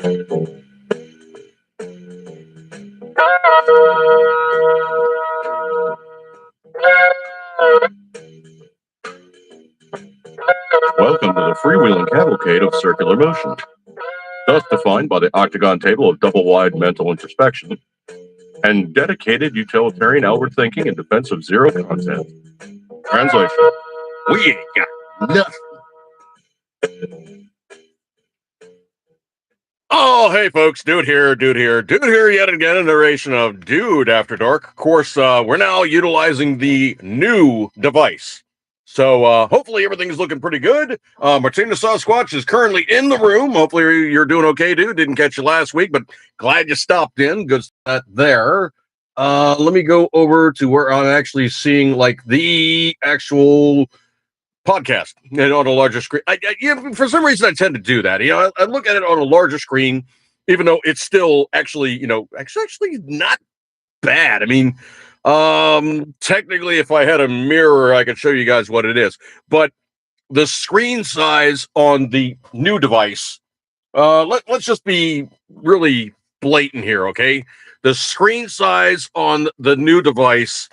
Welcome to the freewheeling cavalcade of circular motion, thus defined by the octagon table of double-wide mental introspection and dedicated utilitarian outward thinking in defense of zero content. Translation: we ain't got nothing. Oh, hey folks, dude here yet again, a narration of Dude After Dark. Of course, we're now utilizing the new device. So hopefully everything's looking pretty good. Martina Sasquatch is currently in the room. Hopefully you're doing okay, dude. Didn't catch you last week, but glad you stopped in. Good stuff there. Let me go over to where I'm actually seeing like the actual podcast and on a larger screen. For some reason, I tend to do that. I look at it on a larger screen, even though it's still actually, actually not bad. I mean, technically, if I had a mirror, I could show you guys what it is. But the screen size on the new device, let's just be really blatant here, okay? The screen size on the new device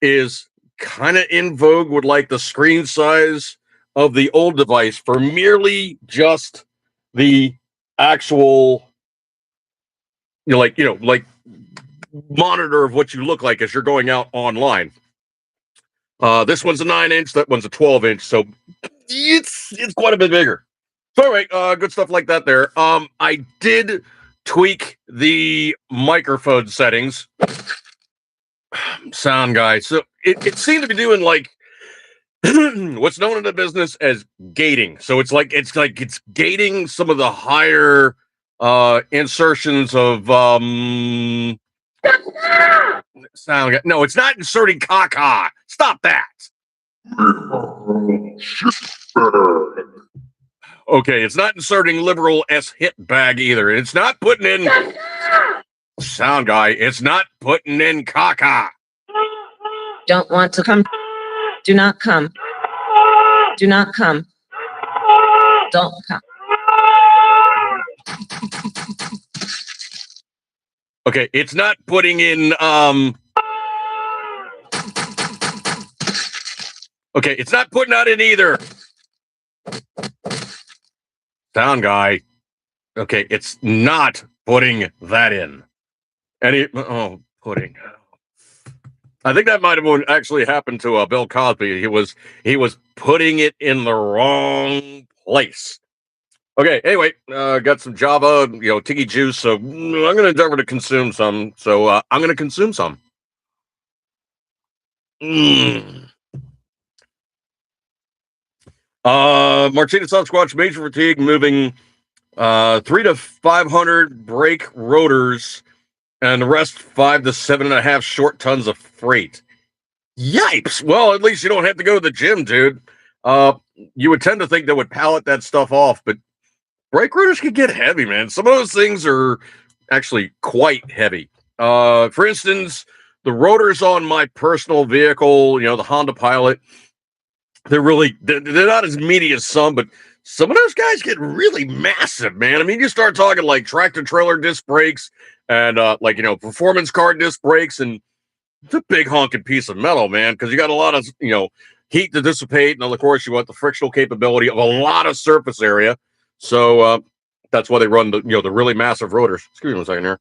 is kind of in vogue with like the screen size of the old device for merely just the actual like monitor of what you look like as you're going out online. This one's a 9-inch, that one's a 12-inch, so it's quite a bit bigger. So anyway, good stuff like that there. I did tweak the microphone settings. Sound guy. So it seemed to be doing like what's known in the business as gating. So it's gating some of the higher insertions of sound guy. No, it's not inserting caca. Stop that. Okay, it's not inserting liberal hit bag either. It's not putting in sound guy. It's not putting in caca. Don't want to come. Do not come. Do not come. Don't come. Okay, it's not putting in okay, it's not putting that in either. Sound guy. Okay, it's not putting that in. Pudding. I think that might have actually happened to Bill Cosby. He was putting it in the wrong place. Okay, anyway, got some Java, tiki juice, so I'm going to endeavor to consume some. So I'm going to consume some. Martina Sasquatch, major fatigue, moving 300 to 500 brake rotors, and the rest 5 to 7.5 short tons of freight. Yipes! Well, at least you don't have to go to the gym, dude. You would tend to think they would pallet that stuff off, but brake rotors can get heavy, man. Some of those things are actually quite heavy. For instance, the rotors on my personal vehicle, the Honda Pilot, they're not as meaty as some, but some of those guys get really massive, man. I mean, you start talking like tractor trailer disc brakes and performance car disc brakes, and it's a big honking piece of metal, man, because you got a lot of heat to dissipate, and of course you want the frictional capability of a lot of surface area. So that's why they run the the really massive rotors. Excuse me one second here.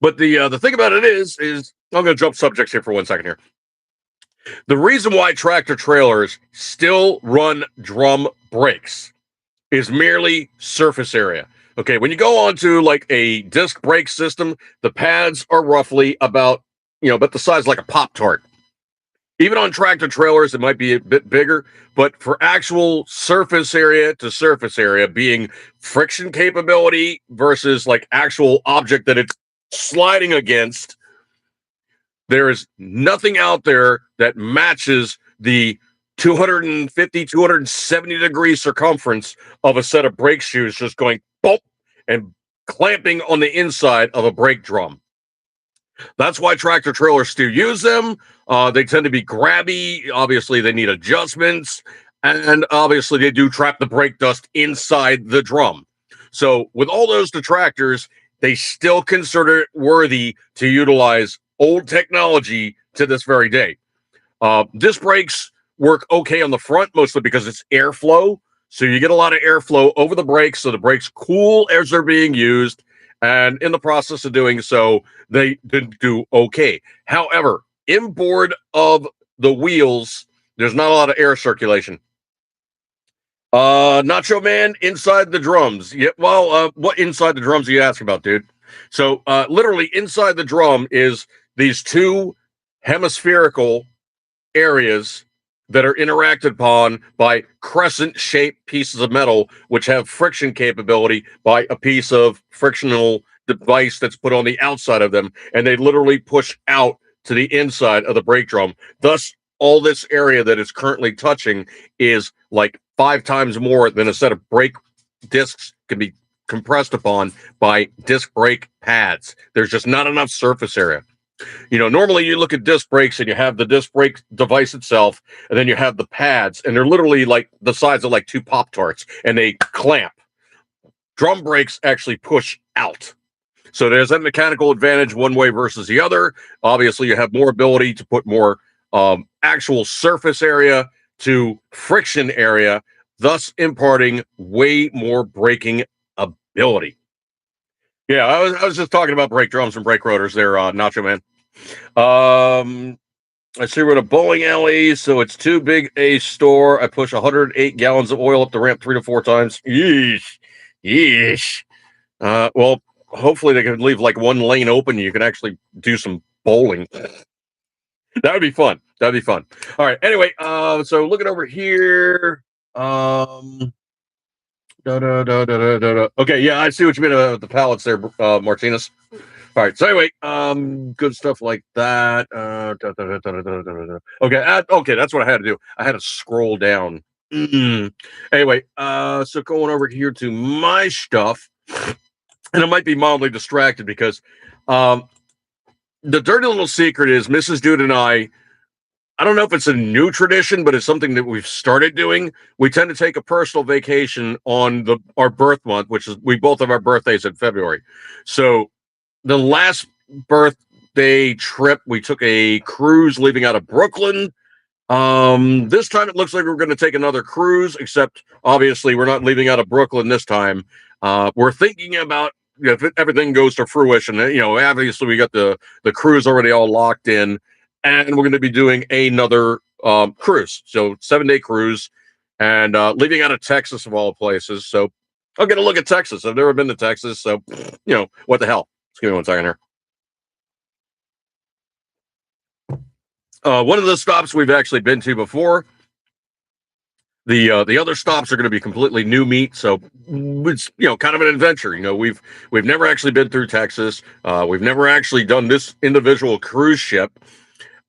But the thing about it is I'm going to jump subjects here for 1 second here. The reason why tractor trailers still run drum brakes is merely surface area. Okay, when you go onto like a disc brake system, the pads are roughly about the size like a Pop-Tart. Even on tractor trailers, it might be a bit bigger, but for actual surface area to surface area, being friction capability versus like actual object that it's sliding against, there is nothing out there that matches the 250, 270 degree circumference of a set of brake shoes just going boop and clamping on the inside of a brake drum. That's why tractor trailers still use them. They tend to be grabby. Obviously, they need adjustments. And obviously, they do trap the brake dust inside the drum. So, with all those detractors, they still consider it worthy to utilize old technology to this very day. Disc brakes work okay on the front, mostly because it's airflow. So, you get a lot of airflow over the brakes, so the brakes cool as they're being used. And in the process of doing so, they did do okay. However, inboard of the wheels, there's not a lot of air circulation. Nacho Man inside the drums. Yeah, well, what inside the drums are you asking about, dude? So, literally inside the drum is these two hemispherical areas that are interacted upon by crescent-shaped pieces of metal, which have friction capability by a piece of frictional device that's put on the outside of them, and they literally push out to the inside of the brake drum. Thus, all this area that it's currently touching is like 5 times more than a set of brake discs can be compressed upon by disc brake pads. There's just not enough surface area. Normally you look at disc brakes and you have the disc brake device itself, and then you have the pads, and they're literally like the size of like 2 Pop-Tarts, and they clamp. Drum brakes actually push out. So there's that mechanical advantage one way versus the other. Obviously, you have more ability to put more actual surface area to friction area, thus imparting way more braking ability. Yeah, I was just talking about brake drums and brake rotors there, Nacho Man. I see we're at a bowling alley, so it's too big a store. I push 108 gallons of oil up the ramp 3 to 4 times. Yeesh. Yeesh. Well, hopefully they can leave like one lane open. You can actually do some bowling. That would be fun. That'd be fun. All right. Anyway, so looking over here. Okay, yeah, I see what you mean about the pallets there, Martinez. All right. So anyway, good stuff like that. Okay, okay, that's what I had to do. I had to scroll down. Anyway, so going over here to my stuff, and I might be mildly distracted because the dirty little secret is Mrs. Dude and I don't know if it's a new tradition, but it's something that we've started doing. We tend to take a personal vacation on our birth month, which is we both have our birthdays in February. So the last birthday trip, we took a cruise leaving out of Brooklyn. This time it looks like we're going to take another cruise, except obviously we're not leaving out of Brooklyn this time. We're thinking about if everything goes to fruition. Obviously we got the cruise already all locked in, and we're going to be doing another cruise. So 7-day cruise, and leaving out of Texas of all places. So I'll get a look at Texas. I've never been to Texas, so what the hell? Just give me 1 second here. One of the stops we've actually been to before. The other stops are going to be completely new meat, so it's kind of an adventure. We've never actually been through Texas. We've never actually done this individual cruise ship,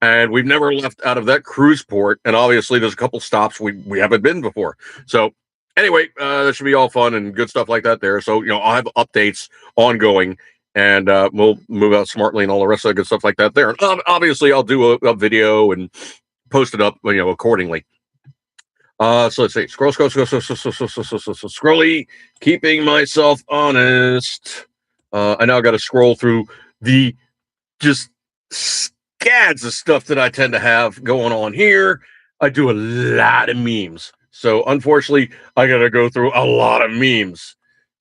and we've never left out of that cruise port. And obviously, there's a couple stops we haven't been before. So anyway, that should be all fun and good stuff like that there. So I'll have updates ongoing. And we'll move out smartly and all the rest of the good stuff like that there. And obviously, I'll do a video and post it up, accordingly. So let's see. Scrolly, keeping myself honest. I now got to scroll through the just scads of stuff that I tend to have going on here. I do a lot of memes. So unfortunately, I got to go through a lot of memes.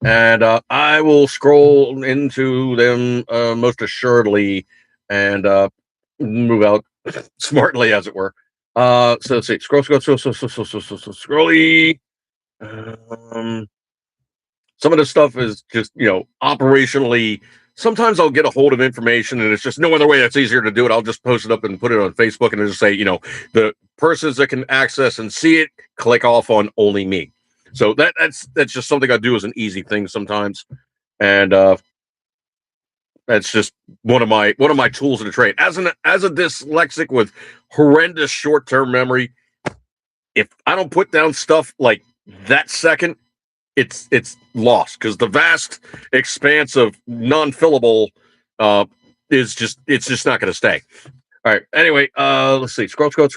And I will scroll into them most assuredly and move out smartly, as it were. So let's see. Scrolly. Some of the stuff is just, operationally. Sometimes I'll get a hold of information and it's just no other way that's easier to do it. I'll just post it up and put it on Facebook and just say, the persons that can access and see it, click off on only me. So that's just something I do as an easy thing sometimes, and that's just one of my tools in the trade. As a dyslexic with horrendous short-term memory, if I don't put down stuff like that second, it's lost, because the vast expanse of non-fillable it's just not going to stay. All right. Anyway, let's see. Scrolly.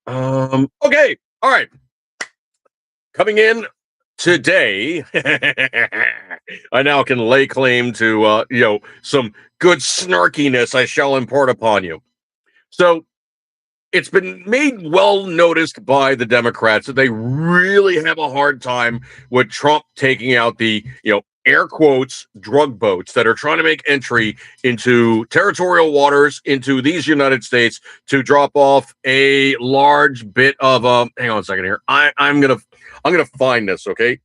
Okay. All right. Coming in today, I now can lay claim to some good snarkiness I shall impart upon you. So it's been made well noticed by the Democrats that they really have a hard time with Trump taking out the, air quotes, drug boats that are trying to make entry into territorial waters into these United States to drop off a large bit of hang on a second here. I'm gonna find this, okay?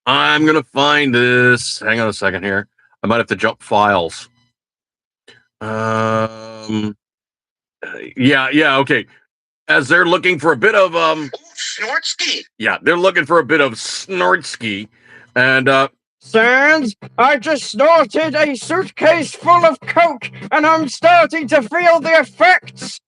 I'm gonna find this. Hang on a second here. I might have to jump files. Um yeah, okay. As they're looking for a bit of Snortsky. Yeah, they're looking for a bit of Snortsky. And Sans, I just snorted a suitcase full of coke and I'm starting to feel the effects.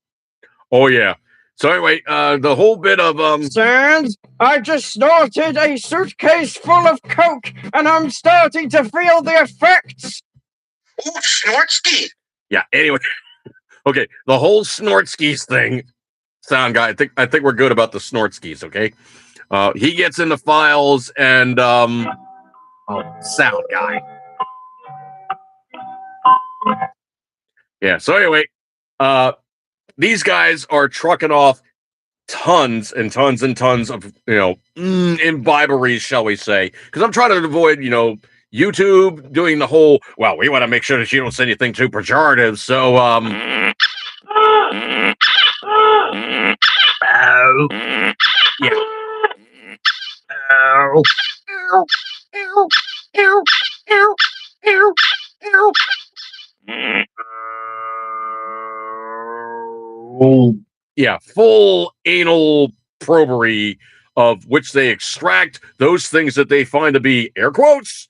oh yeah. So anyway, the whole bit of Sans, I just snorted a suitcase full of coke and I'm starting to feel the effects. oh, Snortsky. Yeah, anyway. Okay, the whole Snortskis thing. Sound guy, I think we're good about the Snortskis, okay? He gets in the files and sound guy. Yeah, so anyway, these guys are trucking off tons and tons and tons of, imbiberies, shall we say? Because I'm trying to avoid, YouTube doing the whole, well, we want to make sure that you don't say anything too pejorative. So, yeah. Yeah, full anal probery of which they extract those things that they find to be air quotes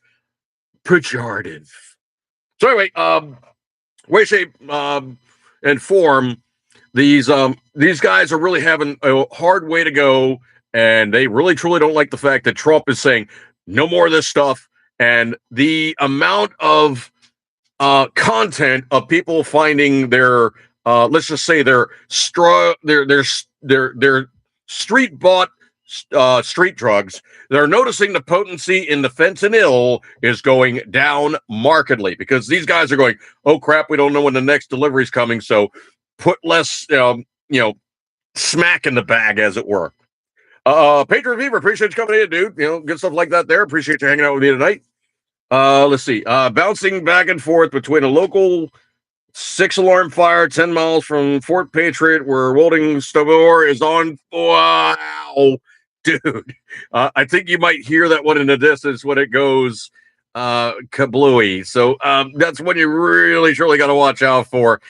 pejorative. So anyway, way, shape, and form, these guys are really having a hard way to go, and they really truly don't like the fact that Trump is saying no more of this stuff, and the amount of content of people finding their let's just say their street bought street drugs. They're noticing the potency in the fentanyl is going down markedly because these guys are going, oh crap, we don't know when the next delivery is coming, so put less smack in the bag, as it were. Patriot Fever, appreciate you coming in, dude. Good stuff like that there. Appreciate you hanging out with me tonight. Let's see. Bouncing back and forth between a local 6-alarm fire 10 miles from Fort Patriot, where welding store is on. Wow, dude. I think you might hear that one in the distance when it goes kablooey. So that's when you really, truly got to watch out for.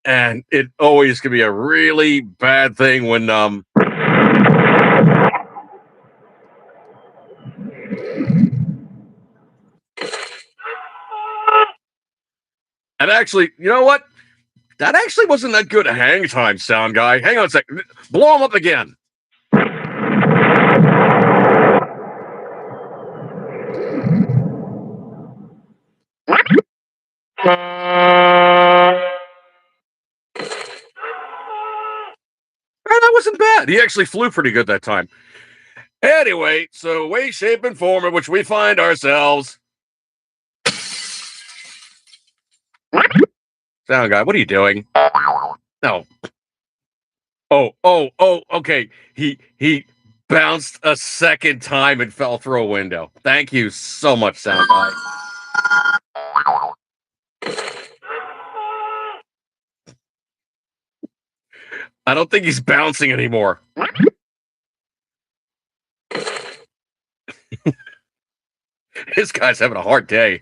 And it always can be a really bad thing when and actually, you know what? That actually wasn't that good a hang time, sound guy. Hang on a sec. Blow him up again. That wasn't bad. He actually flew pretty good that time. Anyway, so way, shape, and form in which we find ourselves. Sound guy, what are you doing? No. Oh, okay. He bounced a second time and fell through a window. Thank you so much, sound guy. I don't think he's bouncing anymore. This guy's having a hard day.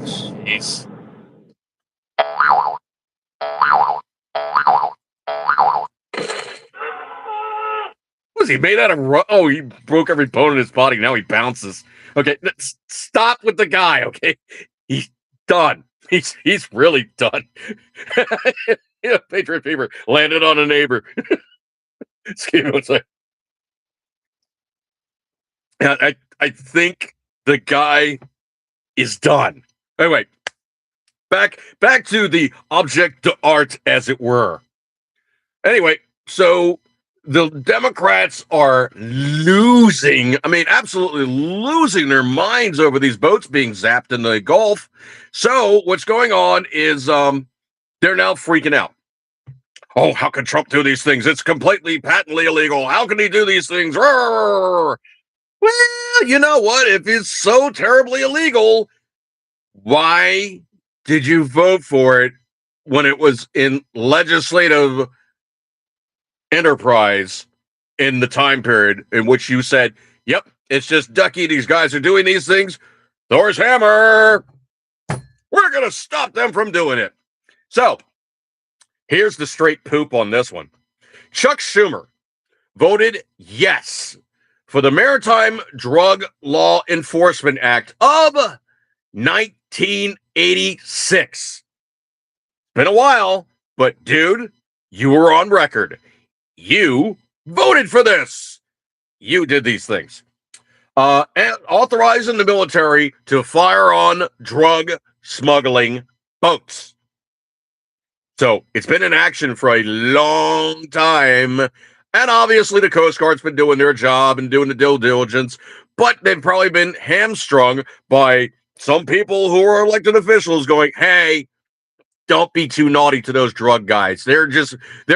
Jeez. Was he made out of oh, he broke every bone in his body. Now he bounces. Okay, stop with the guy, okay? He's done. He's really done. Patriot Fever landed on a neighbor. Excuse me one second. I think the guy is done. Anyway, back to the object d'art, as it were. Anyway, so the Democrats are losing, I mean, absolutely losing their minds over these boats being zapped in the Gulf. So what's going on is they're now freaking out. Oh, how can Trump do these things? It's completely patently illegal. How can he do these things? Roar! Well, you know what? If it's so terribly illegal, why did you vote for it when it was in legislative enterprise in the time period in which you said, yep, it's just Ducky, these guys are doing these things, Thor's hammer, we're going to stop them from doing it. So here's the straight poop on this one. Chuck Schumer voted yes for the Maritime Drug Law Enforcement Act of 1986. Been a while, but dude, you were on record. You voted for this. You did these things. And authorizing the military to fire on drug smuggling boats. So it's been in action for a long time. And obviously the Coast Guard's been doing their job and doing the due diligence, but they've probably been hamstrung by some people who are elected officials going, hey, don't be too naughty to those drug guys. They're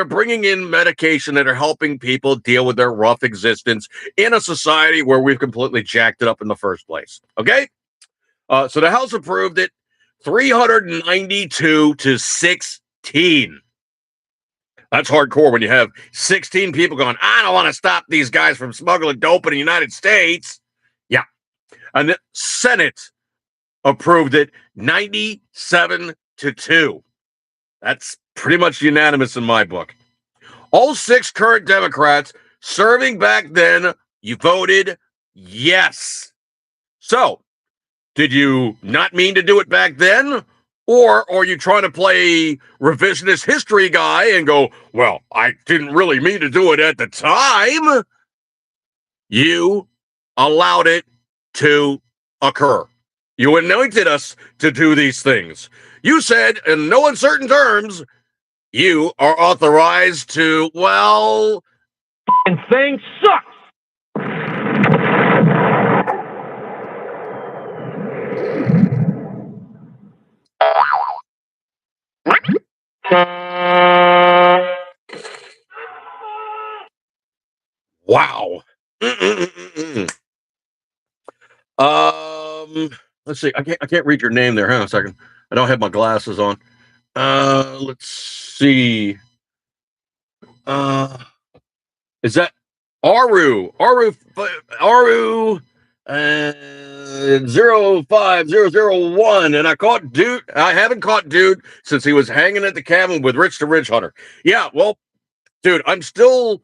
bringing in medication that are helping people deal with their rough existence in a society where we've completely jacked it up in the first place. Okay? So the House approved it 392 to 16. That's hardcore when you have 16 people going, I don't want to stop these guys from smuggling dope in the United States. Yeah. And the Senate approved it 97 to 2. That's pretty much unanimous in my book. All 6 current Democrats serving back then, you voted yes. So, did you not mean to do it back then? Or are you trying to play revisionist history guy and go, well, I didn't really mean to do it at the time? You allowed it to occur. You anointed us to do these things. You said, in no uncertain terms, you are authorized to, well... And thing sucks! Wow. Let's see. I can't read your name there. Hang on a second. I don't have my glasses on. Let's see. Is that Aru 05001? And I caught dude. I haven't caught dude since he was hanging at the cabin with Rich the Ridge Hunter. Yeah, well, dude, I'm still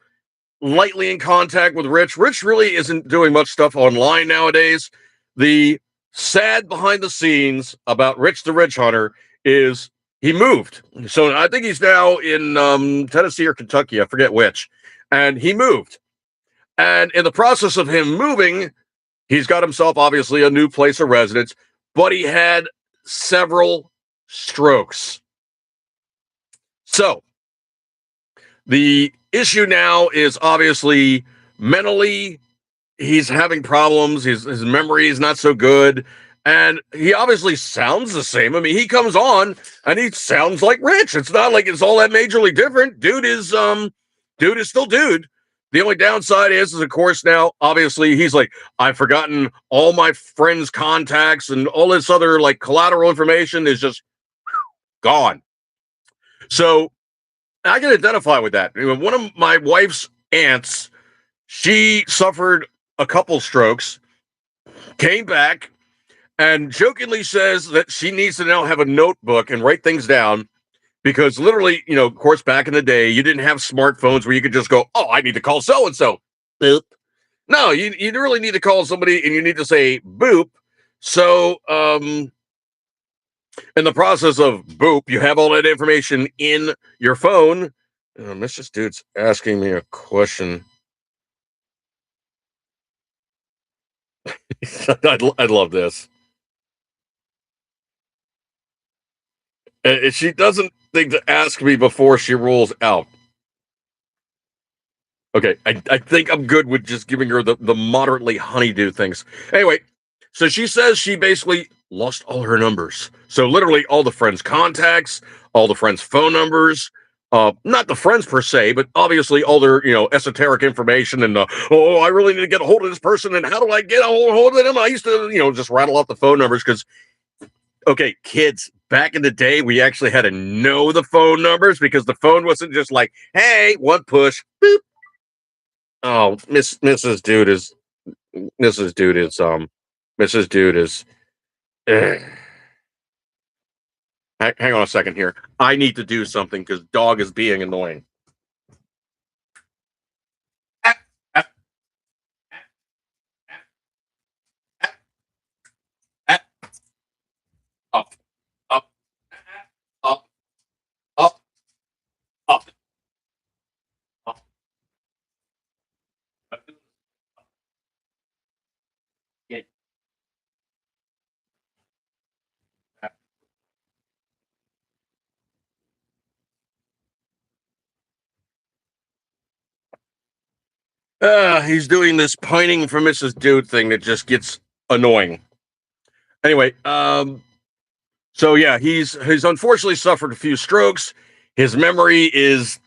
lightly in contact with Rich. Rich really isn't doing much stuff online nowadays. The sad behind the scenes about Rich the Ridge Hunter is he moved. So I think he's now in Tennessee or Kentucky. I forget which. And he moved. And in the process of him moving, he's got himself, obviously, a new place of residence, but he had several strokes. So the issue now is obviously mentally, he's having problems. His memory is not so good. And he obviously sounds the same. I mean, he comes on and he sounds like Rich. It's not like it's all that majorly different. Dude is still dude. The only downside is of course, now, obviously, he's like, I've forgotten all my friends' contacts and all this other like collateral information is just gone. So I can identify with that. One of my wife's aunts, she suffered a couple strokes, came back, and jokingly says that she needs to now have a notebook and write things down because literally, of course, back in the day, you didn't have smartphones where you could just go, oh, I need to call so-and-so. Boop. No, you really need to call somebody and you need to say boop. So, in the process of boop, you have all that information in your phone. Mrs. Dude's asking me a question. I'd love this. She doesn't think to ask me before she rolls out. Okay, I think I'm good with just giving her the moderately honeydew things. Anyway, so she says she basically lost all her numbers. So literally all the friends' contacts, all the friends' phone numbers, not the friends per se, but obviously all their, esoteric information and I really need to get a hold of this person and how do I get a hold of them? I used to, just rattle off the phone numbers because okay, kids, back in the day, we actually had to know the phone numbers because the phone wasn't just like, hey, one push, boop. Oh, Mrs. Dude is Mrs. Dude is Mrs. Dude is hang on a second here. I need to do something because dog is being annoying. Ah, ah, ah, ah, up, up, up, up, up, up. Yeah. He's doing this pining for Mrs. Dude thing that just gets annoying. Anyway, so yeah, he's unfortunately suffered a few strokes. His memory is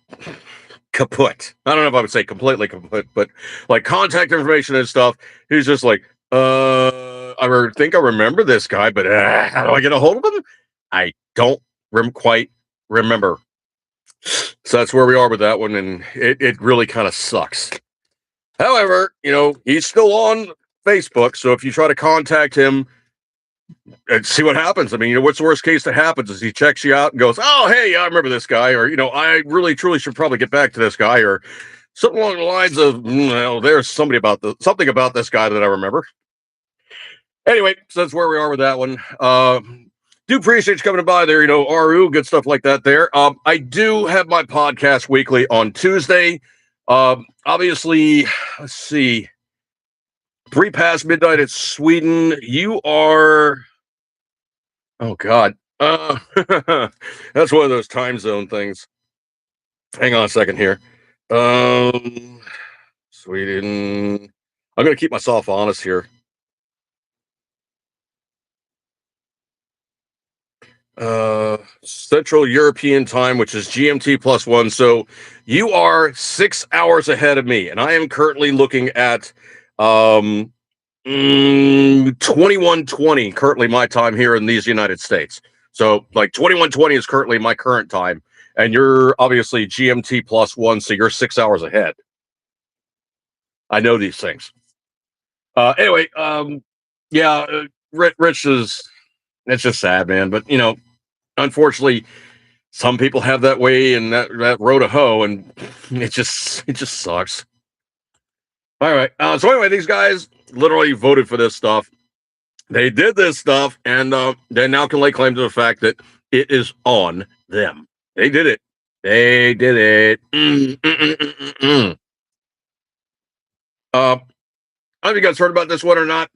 kaput. I don't know if I would say completely kaput, but like contact information and stuff. He's just like, think I remember this guy, but how do I get a hold of him? I don't quite remember. So that's where we are with that one, and it really kind of sucks. However, he's still on Facebook, so if you try to contact him and see what happens. I mean, what's the worst case that happens is he checks you out and goes, "Oh, hey, yeah, I remember this guy," or "I really truly should probably get back to this guy," or something along the lines of, "Well, there's something about this guy that I remember." Anyway, so that's where we are with that one. Do appreciate you coming by there, Aru, good stuff like that there. I do have my podcast weekly on Tuesday. Obviously, let's see. 3 past midnight at Sweden. You are. Oh God. That's one of those time zone things. Hang on a second here. Sweden. I'm gonna keep myself honest here. Central European time, which is GMT +1. So you are 6 hours ahead of me, and I am currently looking at 21:20 currently my time here in these United States. So like 21:20 is currently my current time, and you're obviously GMT +1, so you're 6 hours ahead. I know these things. Anyway, yeah, Rich is. It's just sad, man. But unfortunately, some people have that way and that road to hoe, and it just sucks. All right. So anyway, these guys literally voted for this stuff. They did this stuff, and they now can lay claim to the fact that it is on them. They did it. They did it. I don't know if you guys heard about this one or not.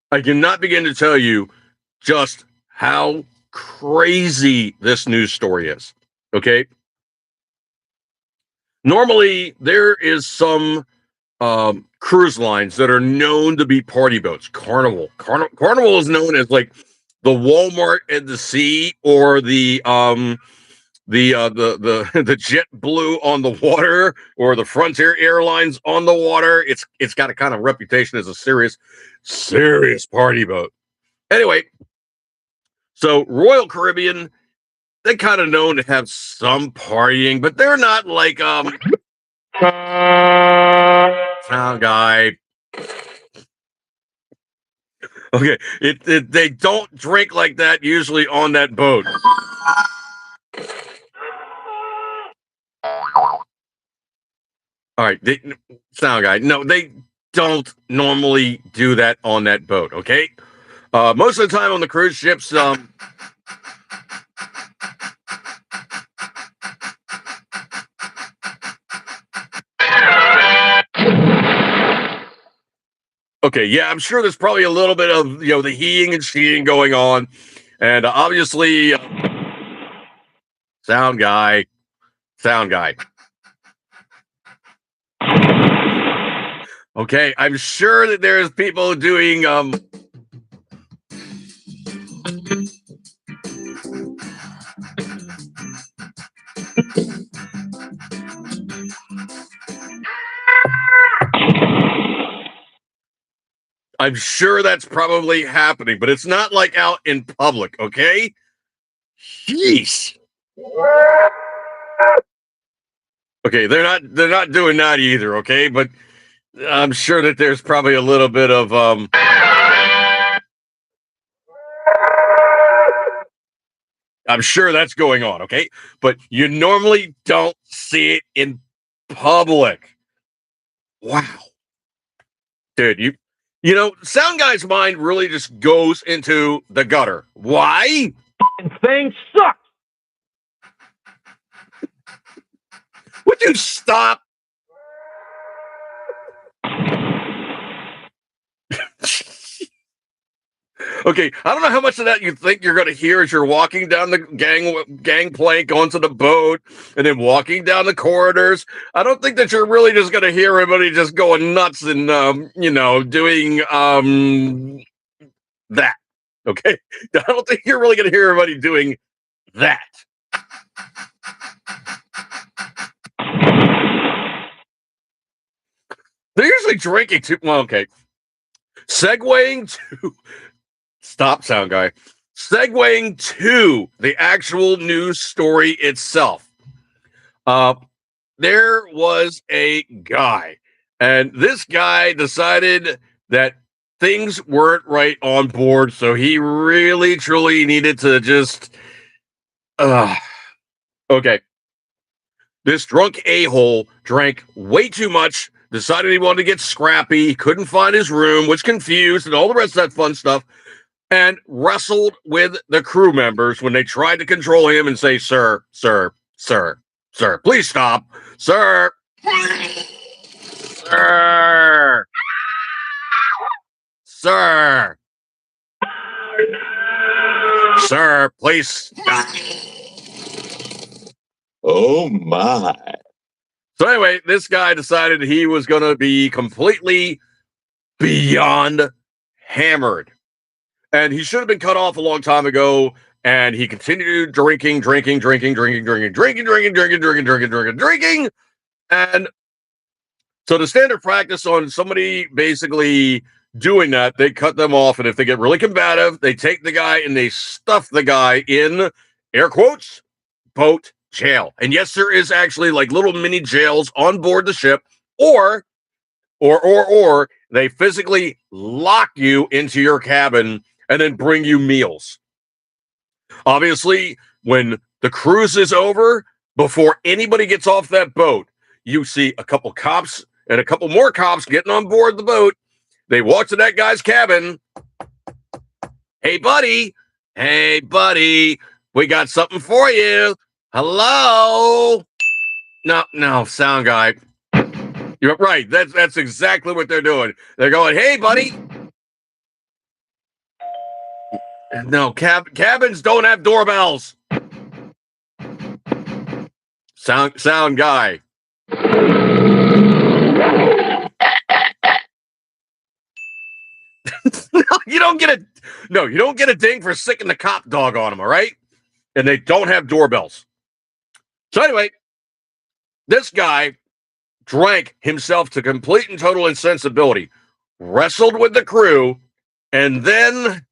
I cannot begin to tell you just how crazy this news story is. Okay. Normally, there is some cruise lines that are known to be party boats. Carnival is known as like the Walmart at the sea, or the the JetBlue on the water, or the Frontier Airlines on the water. It's got a kind of reputation as a serious party boat. Anyway, so Royal Caribbean, they kind of known to have some partying, but they're not like sound guy. Okay, they don't drink like that usually on that boat. All right, sound guy. No, they don't normally do that on that boat. Okay, most of the time on the cruise ships, Okay, yeah, I'm sure there's probably a little bit of the heeing and sheeing going on, and obviously, sound guy, sound guy. Okay, I'm sure that there's people doing I'm sure that's probably happening, but it's not like out in public, okay? Jeez. Okay, they're not doing that either, okay? But I'm sure that there's probably a little bit of I'm sure that's going on, okay? But you normally don't see it in public. Wow. Dude, sound guy's mind really just goes into the gutter. Why? Thing sucks. Would you stop? Okay, I don't know how much of that you think you're going to hear as you're walking down the gangplank onto the boat and then walking down the corridors. I don't think that you're really just going to hear everybody just going nuts and, doing that. Okay? I don't think you're really going to hear everybody doing that. They're usually drinking too. Well, okay. Segueing to stop, sound guy. Segueing to the actual news story itself. There was a guy, and this guy decided that things weren't right on board, so he really, truly needed to just. Okay. This drunk a-hole drank way too much, decided he wanted to get scrappy, couldn't find his room, was confused, and all the rest of that fun stuff, and wrestled with the crew members when they tried to control him and say, "Sir, sir, sir, sir, please stop. Sir, sir, sir, sir, please stop." Oh my. So anyway, this guy decided he was going to be completely beyond hammered. And he should have been cut off a long time ago. And he continued drinking. And so the standard practice on somebody basically doing that, they cut them off. And if they get really combative, they take the guy and they stuff the guy in, air quotes, boat jail. And yes, there is actually like little mini jails on board the ship, or they physically lock you into your cabin and then bring you meals. Obviously, when the cruise is over, before anybody gets off that boat, you see a couple cops and a couple more cops getting on board the boat. They walk to that guy's cabin. Hey, buddy. Hey, buddy. We got something for you. Hello. No, sound guy. You're right. That's exactly what they're doing. They're going, "Hey, buddy." No, cabins don't have doorbells. Sound guy. No, you don't get a ding for sicking the cop dog on them, all right? And they don't have doorbells. So anyway, this guy drank himself to complete and total insensibility, wrestled with the crew, and then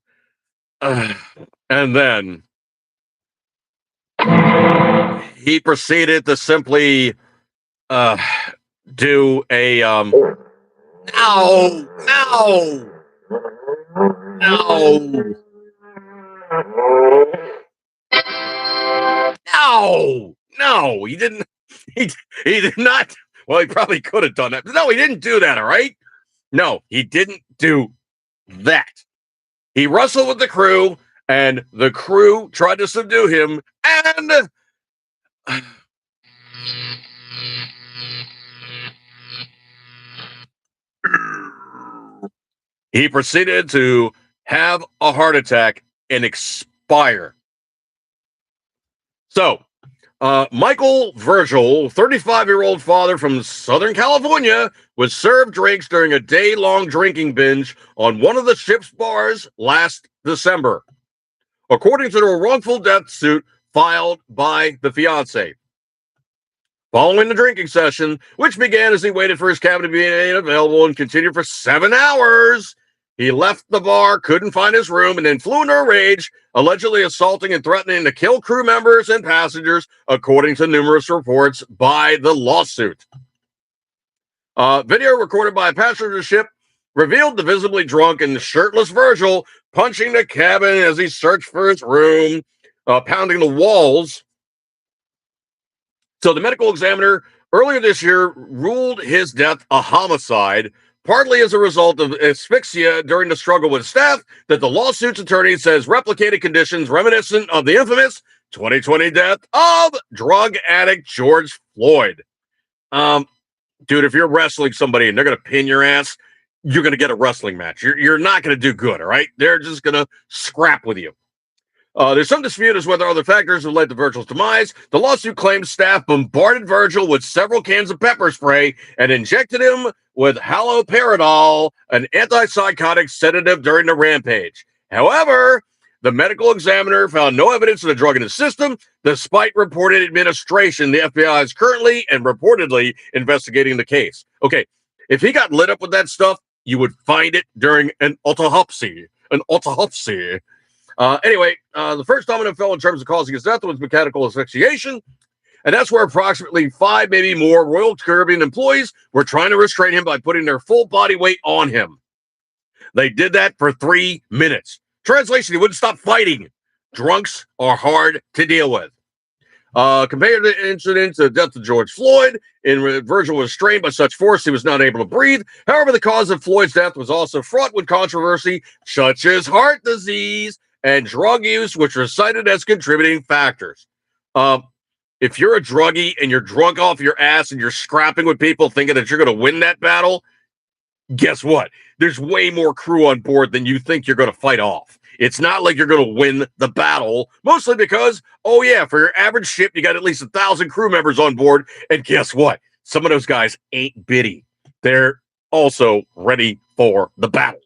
he proceeded to simply do a no, he didn't. He did not. Well, he probably could have done that. No, he didn't do that. All right. No, he didn't do that. He wrestled with the crew, and the crew tried to subdue him, and he proceeded to have a heart attack and expire. So, Michael Virgil, 35-year-old father from Southern California, was served drinks during a day-long drinking binge on one of the ship's bars last December, according to the wrongful death suit filed by the fiancé. Following the drinking session, which began as he waited for his cabin to be made available and continued for 7 hours, he left the bar, couldn't find his room, and then flew into a rage, allegedly assaulting and threatening to kill crew members and passengers, according to numerous reports by the lawsuit. Video recorded by a passenger of the ship revealed the visibly drunk and shirtless Virgil punching the cabin as he searched for his room, pounding the walls. So the medical examiner earlier this year ruled his death a homicide, partly as a result of asphyxia during the struggle with staff that the lawsuit's attorney says replicated conditions reminiscent of the infamous 2020 death of drug addict George Floyd. Dude, if you're wrestling somebody and they're going to pin your ass, you're going to get a wrestling match. You're not going to do good, all right? They're just going to scrap with you. There's some dispute as whether other factors have led to Virgil's demise. The lawsuit claims staff bombarded Virgil with several cans of pepper spray and injected him with haloperidol, an antipsychotic sedative, during the rampage. However, the medical examiner found no evidence of the drug in his system, despite reported administration. The FBI is currently and reportedly investigating the case. Okay, if he got lit up with that stuff, you would find it during an autopsy. Anyway, the first domino fell in terms of causing his death was mechanical asphyxiation, and that's where approximately 5, maybe more, Royal Caribbean employees were trying to restrain him by putting their full body weight on him. They did that for 3 minutes. Translation, he wouldn't stop fighting. Drunks are hard to deal with. Compared to the incident to the death of George Floyd, Virgil was strained by such force he was not able to breathe. However, the cause of Floyd's death was also fraught with controversy, such as heart disease and drug use, which were cited as contributing factors. If you're a druggie and you're drunk off your ass and you're scrapping with people thinking that you're going to win that battle, guess what? There's way more crew on board than you think you're going to fight off. It's not like you're going to win the battle, mostly because, oh yeah, for your average ship, you got at least 1,000 crew members on board. And guess what? Some of those guys ain't bitty. They're also ready for the battle.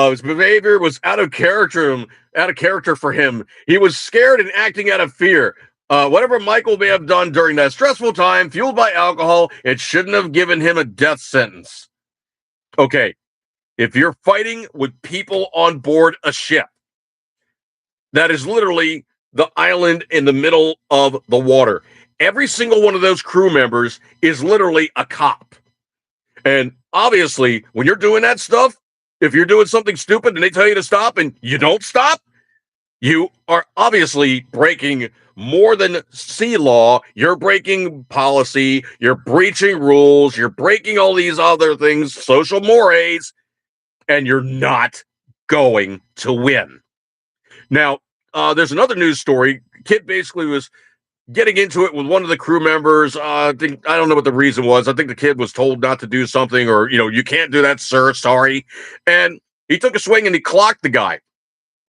His behavior was out of character for him. He was scared and acting out of fear. Whatever Michael may have done during that stressful time, fueled by alcohol, it shouldn't have given him a death sentence. Okay, if you're fighting with people on board a ship, that is literally the island in the middle of the water. Every single one of those crew members is literally a cop. And obviously, when you're doing that stuff, if you're doing something stupid and they tell you to stop and you don't stop, you are obviously breaking more than sea law. You're breaking policy. You're breaching rules. You're breaking all these other things, social mores, and you're not going to win. Now, there's another news story. Kid basically was getting into it with one of the crew members. I don't know what the reason was. I think the kid was told not to do something, or, you can't do that, sir. Sorry. And he took a swing and he clocked the guy.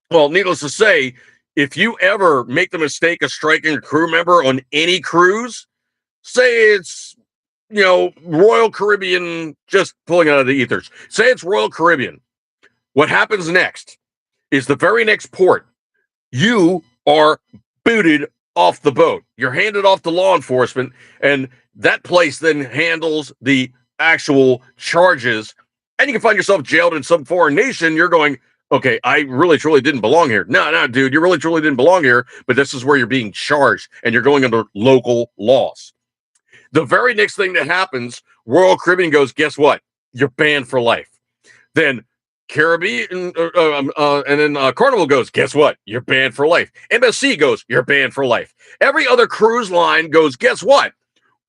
Well, needless to say, if you ever make the mistake of striking a crew member on any cruise, say it's, Royal Caribbean, just pulling out of the ethers. Say it's Royal Caribbean. What happens next is the very next port, you are booted off the boat. You're handed off to law enforcement, and that place then handles the actual charges, and you can find yourself jailed in some foreign nation. You're going, okay, I really, truly didn't belong here. No, dude, you really, truly didn't belong here, but this is where you're being charged, and you're going under local laws. The very next thing that happens, Royal Caribbean goes, guess what? You're banned for life. Then Caribbean, and then Carnival goes, guess what? You're banned for life. MSC goes, you're banned for life. Every other cruise line goes, guess what?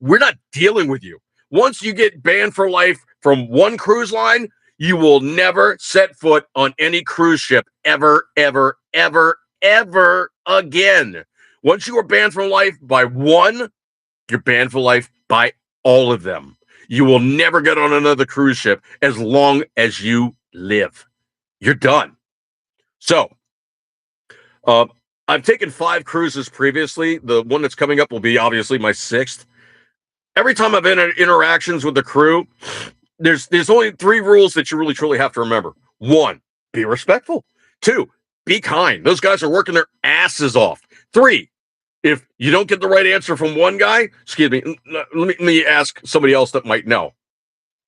We're not dealing with you. Once you get banned for life from one cruise line, you will never set foot on any cruise ship ever, ever, ever, ever again. Once you are banned for life by one, you're banned for life by all of them. You will never get on another cruise ship as long as you live. You're done. So, I've taken 5 cruises previously. The one that's coming up will be obviously my 6th. Every time I've been in interactions with the crew, there's only 3 rules that you really truly have to remember. 1, be respectful. 2, be kind. Those guys are working their asses off. 3, if you don't get the right answer from one guy, excuse me, let me ask somebody else that might know.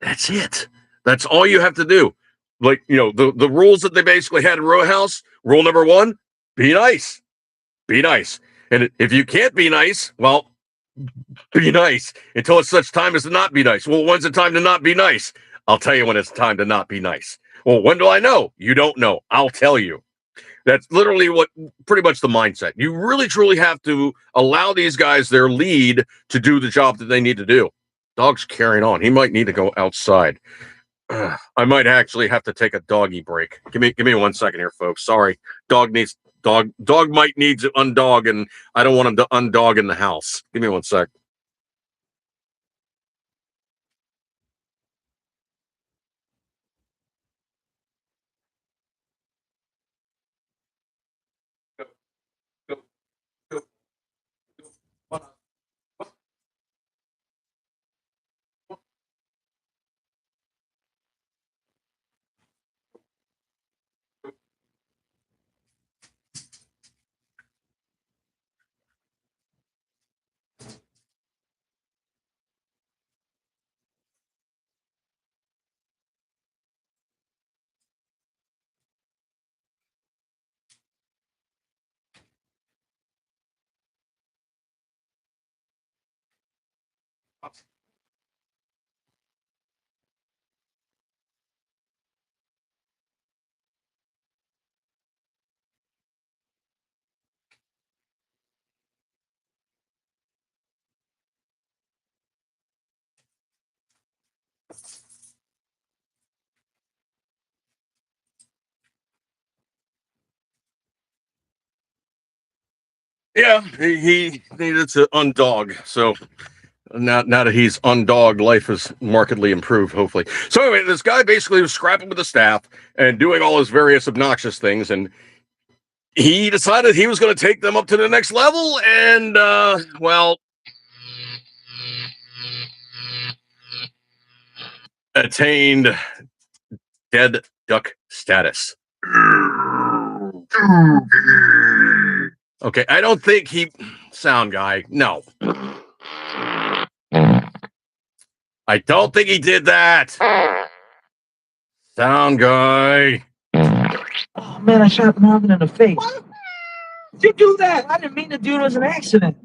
That's it. That's all you have to do. Like, the rules that they basically had in Row House, rule number 1, be nice. Be nice. And if you can't be nice, well, be nice until it's such time as to not be nice. Well, when's the time to not be nice? I'll tell you when it's time to not be nice. Well, when do I know? You don't know. I'll tell you. That's literally what pretty much the mindset. You really truly have to allow these guys their lead to do the job that they need to do. Dog's carrying on. He might need to go outside. I might actually have to take a doggy break. Give me 1 second here, folks. Sorry. Dog might need to undog, and I don't want him to undog in the house. Give me 1 sec. Yeah, he needed to undog. So now that he's undogged, life is markedly improved, hopefully. So anyway, this guy basically was scrapping with the staff and doing all his various obnoxious things, and he decided he was going to take them up to the next level, and attained dead duck status. Okay, I don't think sound guy, no. I don't think he did that. Sound guy. Oh man, I shot Marvin in the face. What? Did you do that? I didn't mean to do it. It was an accident.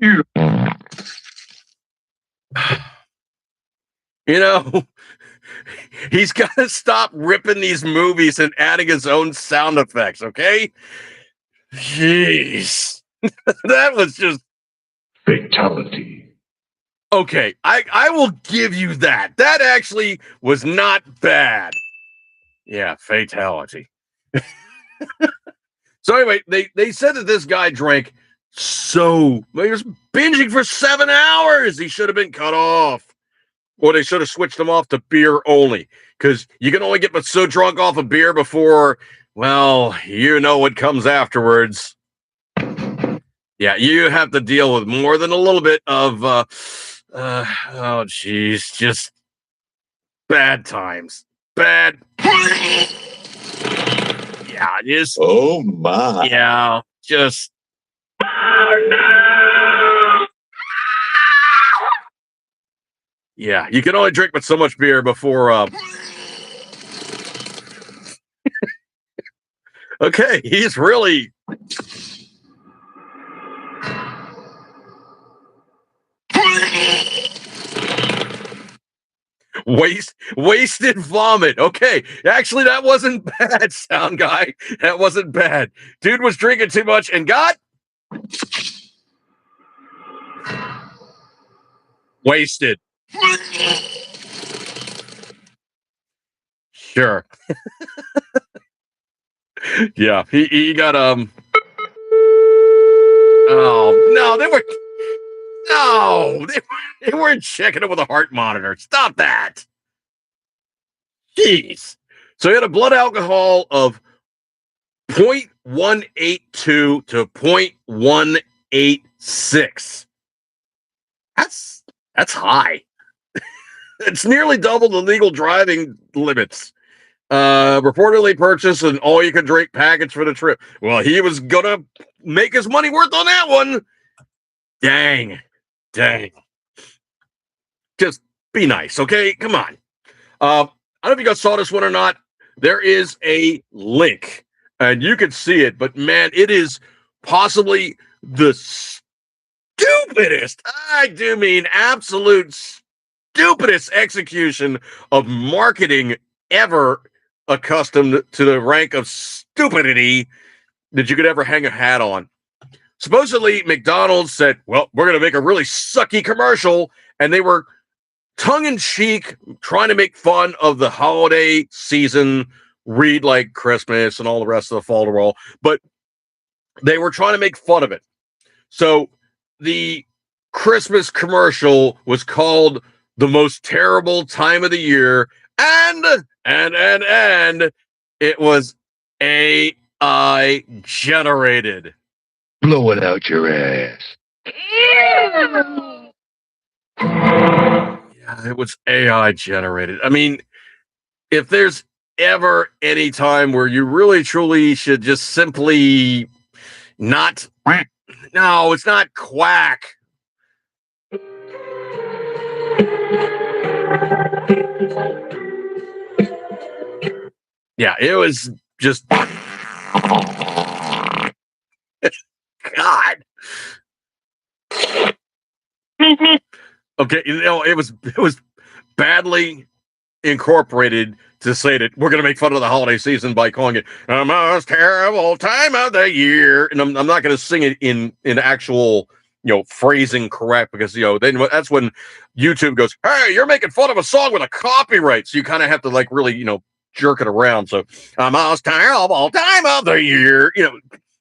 He's got to stop ripping these movies and adding his own sound effects, okay? Jeez. That was just fatality. Okay, I will give you that. That actually was not bad. Yeah, fatality. So anyway, they said that this guy drank he was binging for 7 hours. He should have been cut off. Or they should have switched him off to beer only. Because you can only get but so drunk off of beer before, well, you know what comes afterwards. Yeah, you have to deal with more than a little bit of, oh, geez, just bad times. Bad. Yeah, just. Oh, my. Yeah, just. Yeah, you can only drink but so much beer before, okay, he's really. Wasted vomit. Okay, actually, that wasn't bad, sound guy. That wasn't bad. Dude was drinking too much and got wasted. Sure. Yeah, he got Oh no, they weren't checking it with a heart monitor. Stop that. Jeez. So he had a blood alcohol of 0.182 to 0.186. That's high. It's nearly double the legal driving limits. Reportedly purchased an all-you-can-drink package for the trip. Well, he was gonna make his money worth on that one. Dang. Just be nice, okay? Come on. I don't know if you guys saw this one or not. There is a link, and you can see it, but man, it is possibly the stupidest, I do mean absolute stupidest execution of marketing ever accustomed to the rank of stupidity that you could ever hang a hat on. Supposedly, McDonald's said, well, we're going to make a really sucky commercial, and they were tongue-in-cheek trying to make fun of the holiday season, read like Christmas and all the rest of the fall to roll, but they were trying to make fun of it. So the Christmas commercial was called The Most Terrible Time of the Year, and it was AI generated. Blow it out your ass. Yeah, it was AI generated. I mean, if there's ever any time where you really truly should just simply not, no, it's not quack. Yeah, it was just God. Okay, it was badly incorporated to say that we're going to make fun of the holiday season by calling it the most terrible time of the year, and I'm not going to sing it in actual phrasing correct, because then that's when YouTube goes, hey, you're making fun of a song with a copyright, so you kind of have to like really jerk it around. So the most terrible time of the year,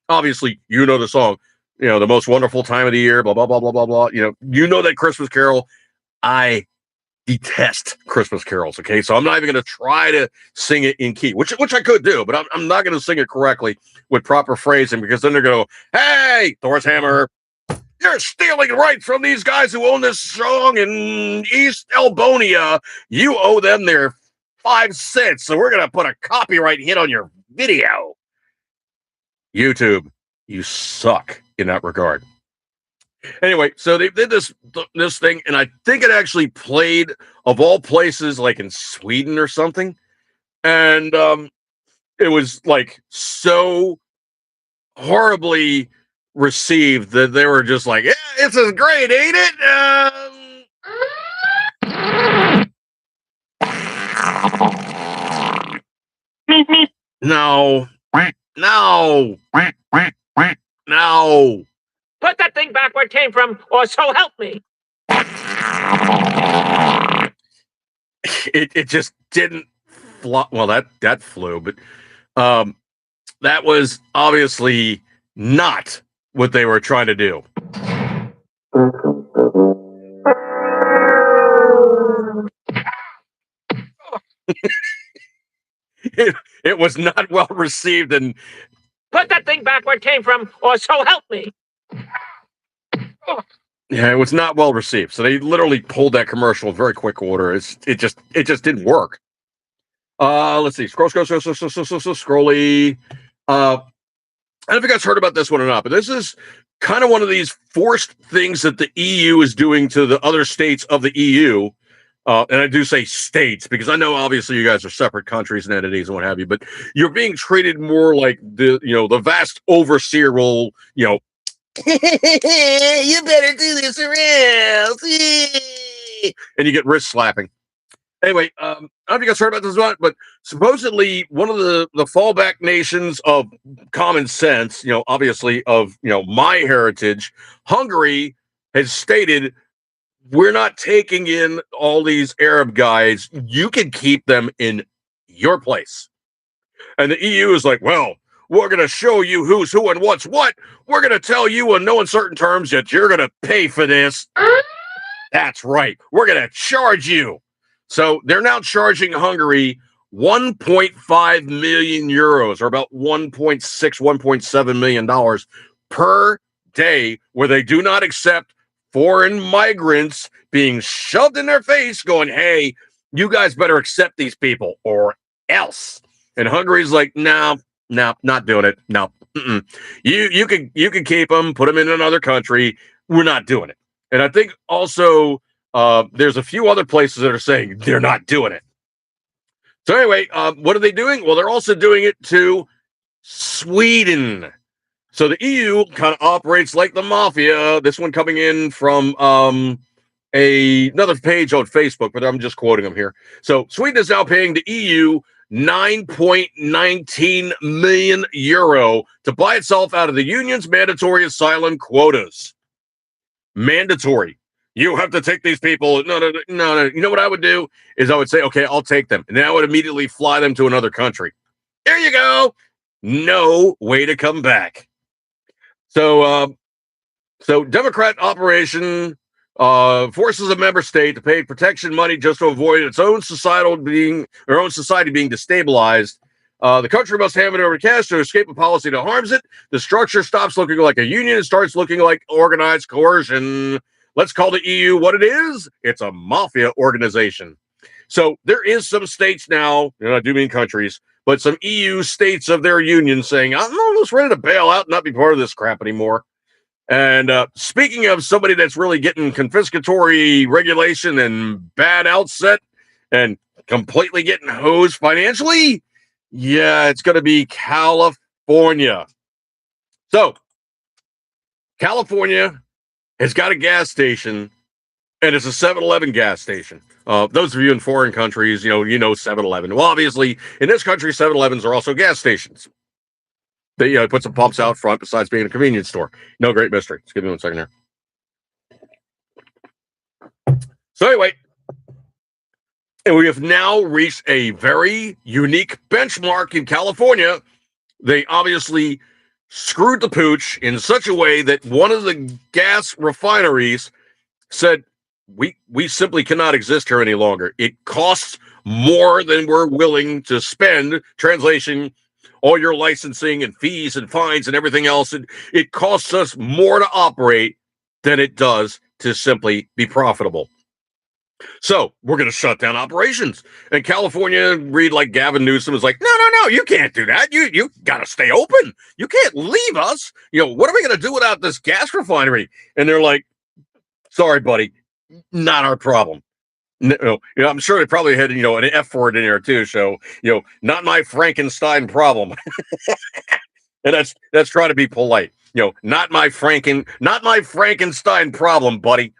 obviously the song, the most wonderful time of the year, blah blah blah blah blah blah. That Christmas Carol. I detest Christmas carols. Okay, so I'm not even going to try to sing it in key, which I could do, but I'm not going to sing it correctly with proper phrasing, because then they're going to go, hey, Thor's Hammer, you're stealing rights from these guys who own this song in East Albonia. You owe them their 5 cents, so we're going to put a copyright hit on your video. YouTube, you suck in that regard. Anyway, so they did this thing, and I think it actually played, of all places, like in Sweden or something, and it was like so horribly received that they were just like, yeah, this is great, ain't it? No. Put that thing back where it came from, or so help me. It just didn't fly. Well, that flew, but that was obviously not what they were trying to do. It was not well received, and put that thing back where it came from, or so help me. Yeah, it was not well received. So they literally pulled that commercial in very quick order. It just didn't work. Let's see. Scrolly. I don't know if you guys heard about this one or not, but this is kind of one of these forced things that the EU is doing to the other states of the EU. And I do say states because I know obviously you guys are separate countries and entities and what have you, but you're being treated more like the vast overseer role, you better do this or else. And you get wrist slapping. Anyway, I don't know if you guys heard about this one, but supposedly one of the fallback nations of common sense, obviously of, my heritage, Hungary has stated, we're not taking in all these Arab guys. You can keep them in your place. And the EU is like, well, we're going to show you who's who and what's what. We're going to tell you in no uncertain terms that you're going to pay for this. That's right. We're going to charge you. So they're now charging Hungary 1.5 million euros, or about 1.7 million dollars per day, where they do not accept foreign migrants being shoved in their face going, hey, you guys better accept these people or else. And Hungary's like, no, not doing it. No. You can keep them, put them in another country. We're not doing it. And I think also there's a few other places that are saying they're not doing it. So anyway, what are they doing? Well, they're also doing it to Sweden. So the EU kind of operates like the mafia. This one coming in from another page on Facebook, but I'm just quoting them here. So Sweden is now paying the EU 9.19 million euro to buy itself out of the union's mandatory asylum quotas. Mandatory. You have to take these people. No. You know what I would do is I would say, okay, I'll take them. And then I would immediately fly them to another country. There you go. No way to come back. So Democrat operation forces a member state to pay protection money just to avoid its own society being destabilized. The country must hand it over to cash to escape a policy that harms it. The structure stops looking like a union and starts looking like organized coercion. Let's call the EU what it is. It's a mafia organization. So there is some states now, I do mean countries, but some EU states of their union saying, I'm almost ready to bail out and not be part of this crap anymore. And speaking of somebody that's really getting confiscatory regulation and bad outset and completely getting hosed financially, yeah, it's going to be California. So California has got a gas station, and it's a 7-Eleven gas station. Those of you in foreign countries, you know 7-Eleven. Well, obviously, in this country, 7-Elevens are also gas stations. They put some pumps out front besides being a convenience store. No great mystery. Just give me 1 second here. So anyway, and we have now reached a very unique benchmark in California. They obviously screwed the pooch in such a way that one of the gas refineries said, we simply cannot exist here any longer. It costs more than we're willing to spend. Translation, all your licensing and fees and fines and everything else. It costs us more to operate than it does to simply be profitable. So we're going to shut down operations. And California, read like Gavin Newsom is like, no, you can't do that. You got to stay open. You can't leave us. What are we going to do without this gas refinery? And they're like, sorry, buddy, not our problem. No, I'm sure they probably had, an F word in there too. So, not my Frankenstein problem. And that's trying to be polite. Not my Frankenstein problem, buddy.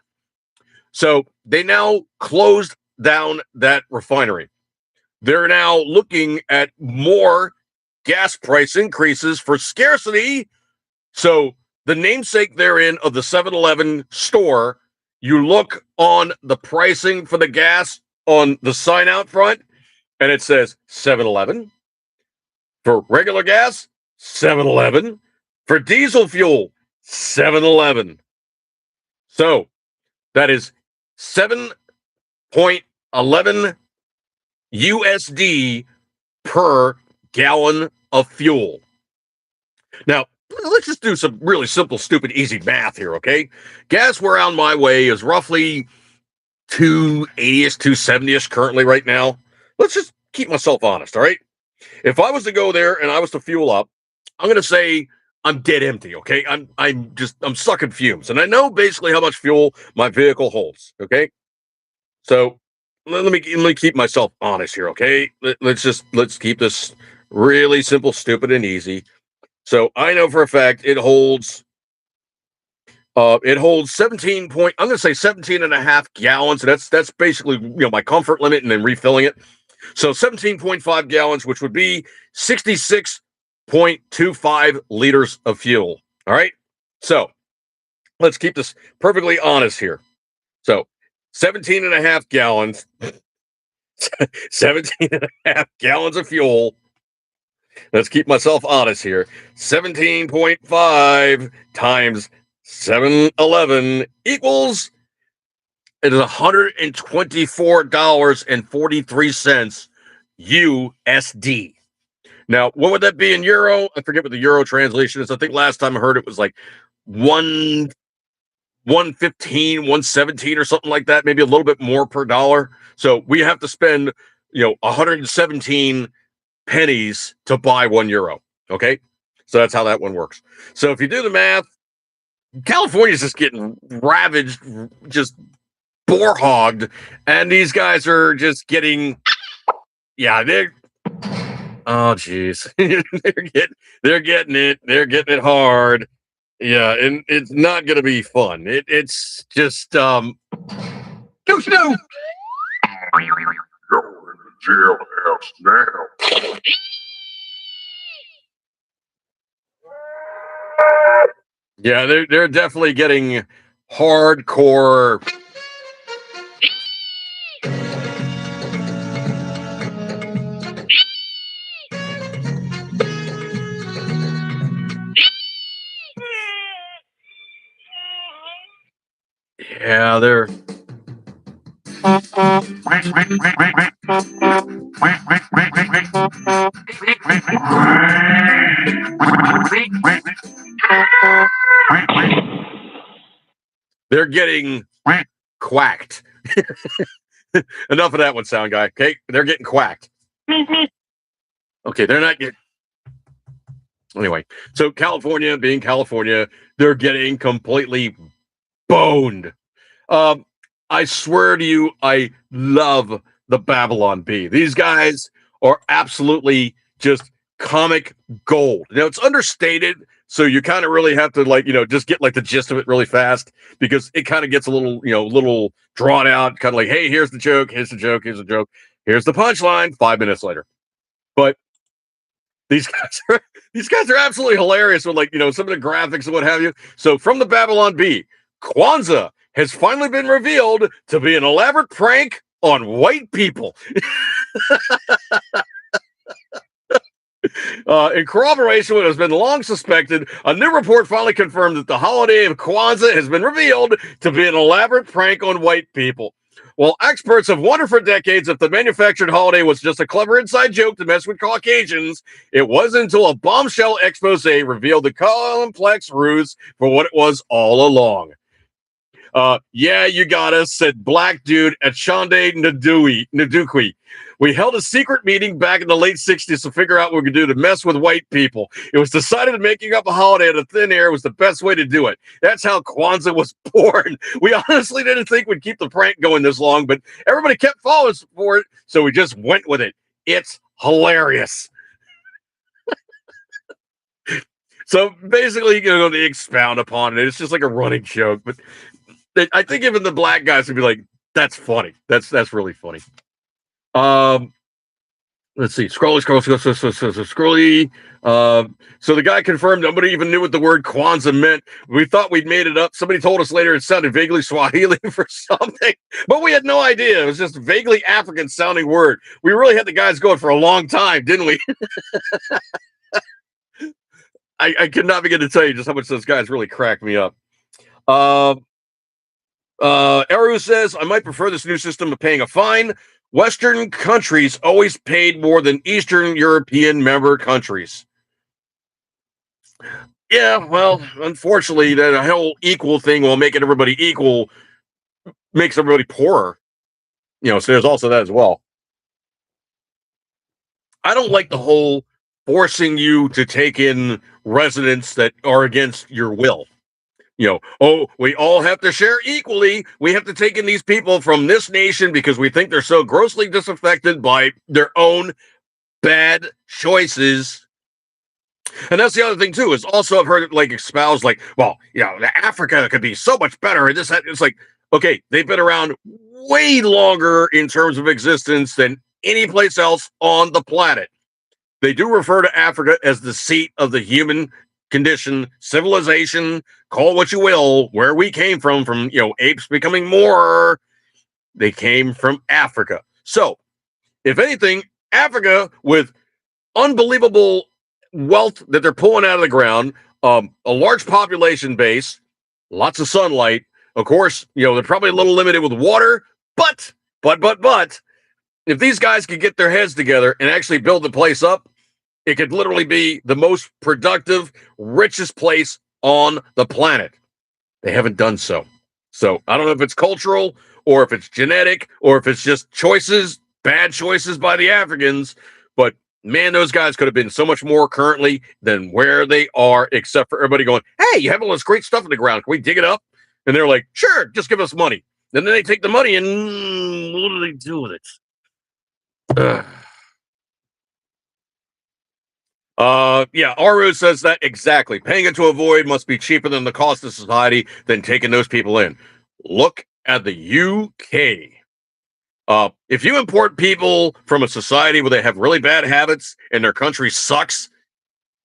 So they now closed down that refinery. They're now looking at more gas price increases for scarcity. So the namesake therein of the 7-Eleven store, you look on the pricing for the gas on the sign out front, and it says 7-Eleven. For regular gas, 7-Eleven. For diesel fuel, 7-Eleven. So that is 7.11 USD per gallon of fuel. Now, let's just do some really simple, stupid, easy math here, okay? Gas around my way is roughly 280-ish, 270-ish currently right now. Let's just keep myself honest, all right? If I was to go there and I was to fuel up, I'm going to say I'm dead empty, okay? I'm sucking fumes. And I know basically how much fuel my vehicle holds, okay? So let me keep myself honest here, okay? Let's keep this really simple, stupid, and easy. So I know for a fact it holds 17 and a half gallons. That's basically my comfort limit and then refilling it. So 17.5 gallons, which would be 66.25 liters of fuel. All right. So let's keep this perfectly honest here. So 17 and a half gallons, 17 and a half gallons of fuel. Let's keep myself honest here. 17.5 times 7-Eleven equals, it is $124.43 USD. Now, what would that be in euro? I forget what the euro translation is. I think last time I heard it was like 115, 117 or something like that, maybe a little bit more per dollar. So we have to spend, 117 pennies to buy €1. Okay. So that's how that one works. So if you do the math, California's just getting ravaged, just boar hogged, and these guys are just getting, oh geez, they're getting it hard. Yeah, and it's not gonna be fun. It's just Go Snoop! You're in the jailhouse now. yeah, they're definitely getting hardcore. Yeah, they're they're getting quacked. Enough of that one, sound guy. Okay, they're getting quacked. Okay, they're not getting. Anyway, so California, being California, they're getting completely boned. I swear to you, I love the Babylon Bee. These guys are absolutely just comic gold. Now it's understated, so you kind of really have to just get like the gist of it really fast because it kind of gets a little drawn out, kind of like, hey, here's the joke, here's the joke, here's the joke, here's the punchline. 5 minutes later, but these guys are absolutely hilarious with some of the graphics and what have you. So from the Babylon Bee, Kwanzaa has finally been revealed to be an elaborate prank on white people. In corroboration with what has been long suspected, a new report finally confirmed that the holiday of Kwanzaa has been revealed to be an elaborate prank on white people. While experts have wondered for decades if the manufactured holiday was just a clever inside joke to mess with Caucasians, it wasn't until a bombshell expose revealed the complex ruse for what it was all along. Yeah, you got us, said black dude at Shonda Ndukwi. We held a secret meeting back in the late 60s to figure out what we could do to mess with white people. It was decided that making up a holiday out of thin air was the best way to do it. That's how Kwanzaa was born. We honestly didn't think we'd keep the prank going this long, but everybody kept following us for it, so we just went with it. It's hilarious. So basically, they expound upon it. It's just like a running joke, but I think even the black guys would be like, "That's funny. That's really funny." Let's see. Scrolly. So the guy confirmed nobody even knew what the word Kwanzaa meant. We thought we'd made it up. Somebody told us later it sounded vaguely Swahili for something, but we had no idea. It was just a vaguely African sounding word. We really had the guys going for a long time, didn't we? I could not begin to tell you just how much those guys really cracked me up. Eru says, I might prefer this new system of paying a fine. Western countries always paid more than Eastern European member countries. Yeah, well, unfortunately, that whole equal thing while making everybody equal makes everybody poorer. So there's also that as well. I don't like the whole forcing you to take in residents that are against your will. We all have to share equally. We have to take in these people from this nation because we think they're so grossly disaffected by their own bad choices. And that's the other thing too, is also I've heard it espoused Africa could be so much better. And it's like, okay, they've been around way longer in terms of existence than any place else on the planet. They do refer to Africa as the seat of the human condition, civilization, call what you will, where we came from apes becoming more. They came from Africa. So, if anything, Africa, with unbelievable wealth that they're pulling out of the ground, a large population base, lots of sunlight. Of course, they're probably a little limited with water, but if these guys could get their heads together and actually build the place up, it could literally be the most productive, richest place on the planet. They haven't done so. So I don't know if it's cultural or if it's genetic or if it's just choices, bad choices by the Africans. But man, those guys could have been so much more currently than where they are, except for everybody going, hey, you have all this great stuff in the ground. Can we dig it up? And they're like, sure, just give us money. And then they take the money and what do they do with it? Yeah, Aru says that exactly. Paying it to avoid must be cheaper than the cost of society than taking those people in. Look at the UK. If you import people from a society where they have really bad habits and their country sucks,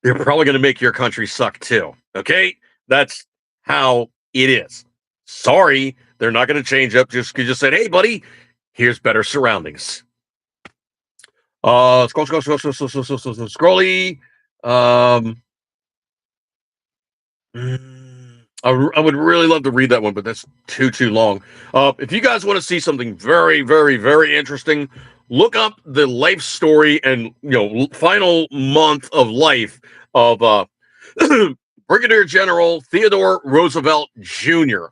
they're probably going to make your country suck too. Okay? That's how it is. Sorry, they're not going to change up just because you said, hey, buddy, here's better surroundings. Scrolly. I would really love to read that one, but that's too long. If you guys want to see something very, very, very interesting, look up the life story and final month of life of Brigadier General Theodore Roosevelt Jr.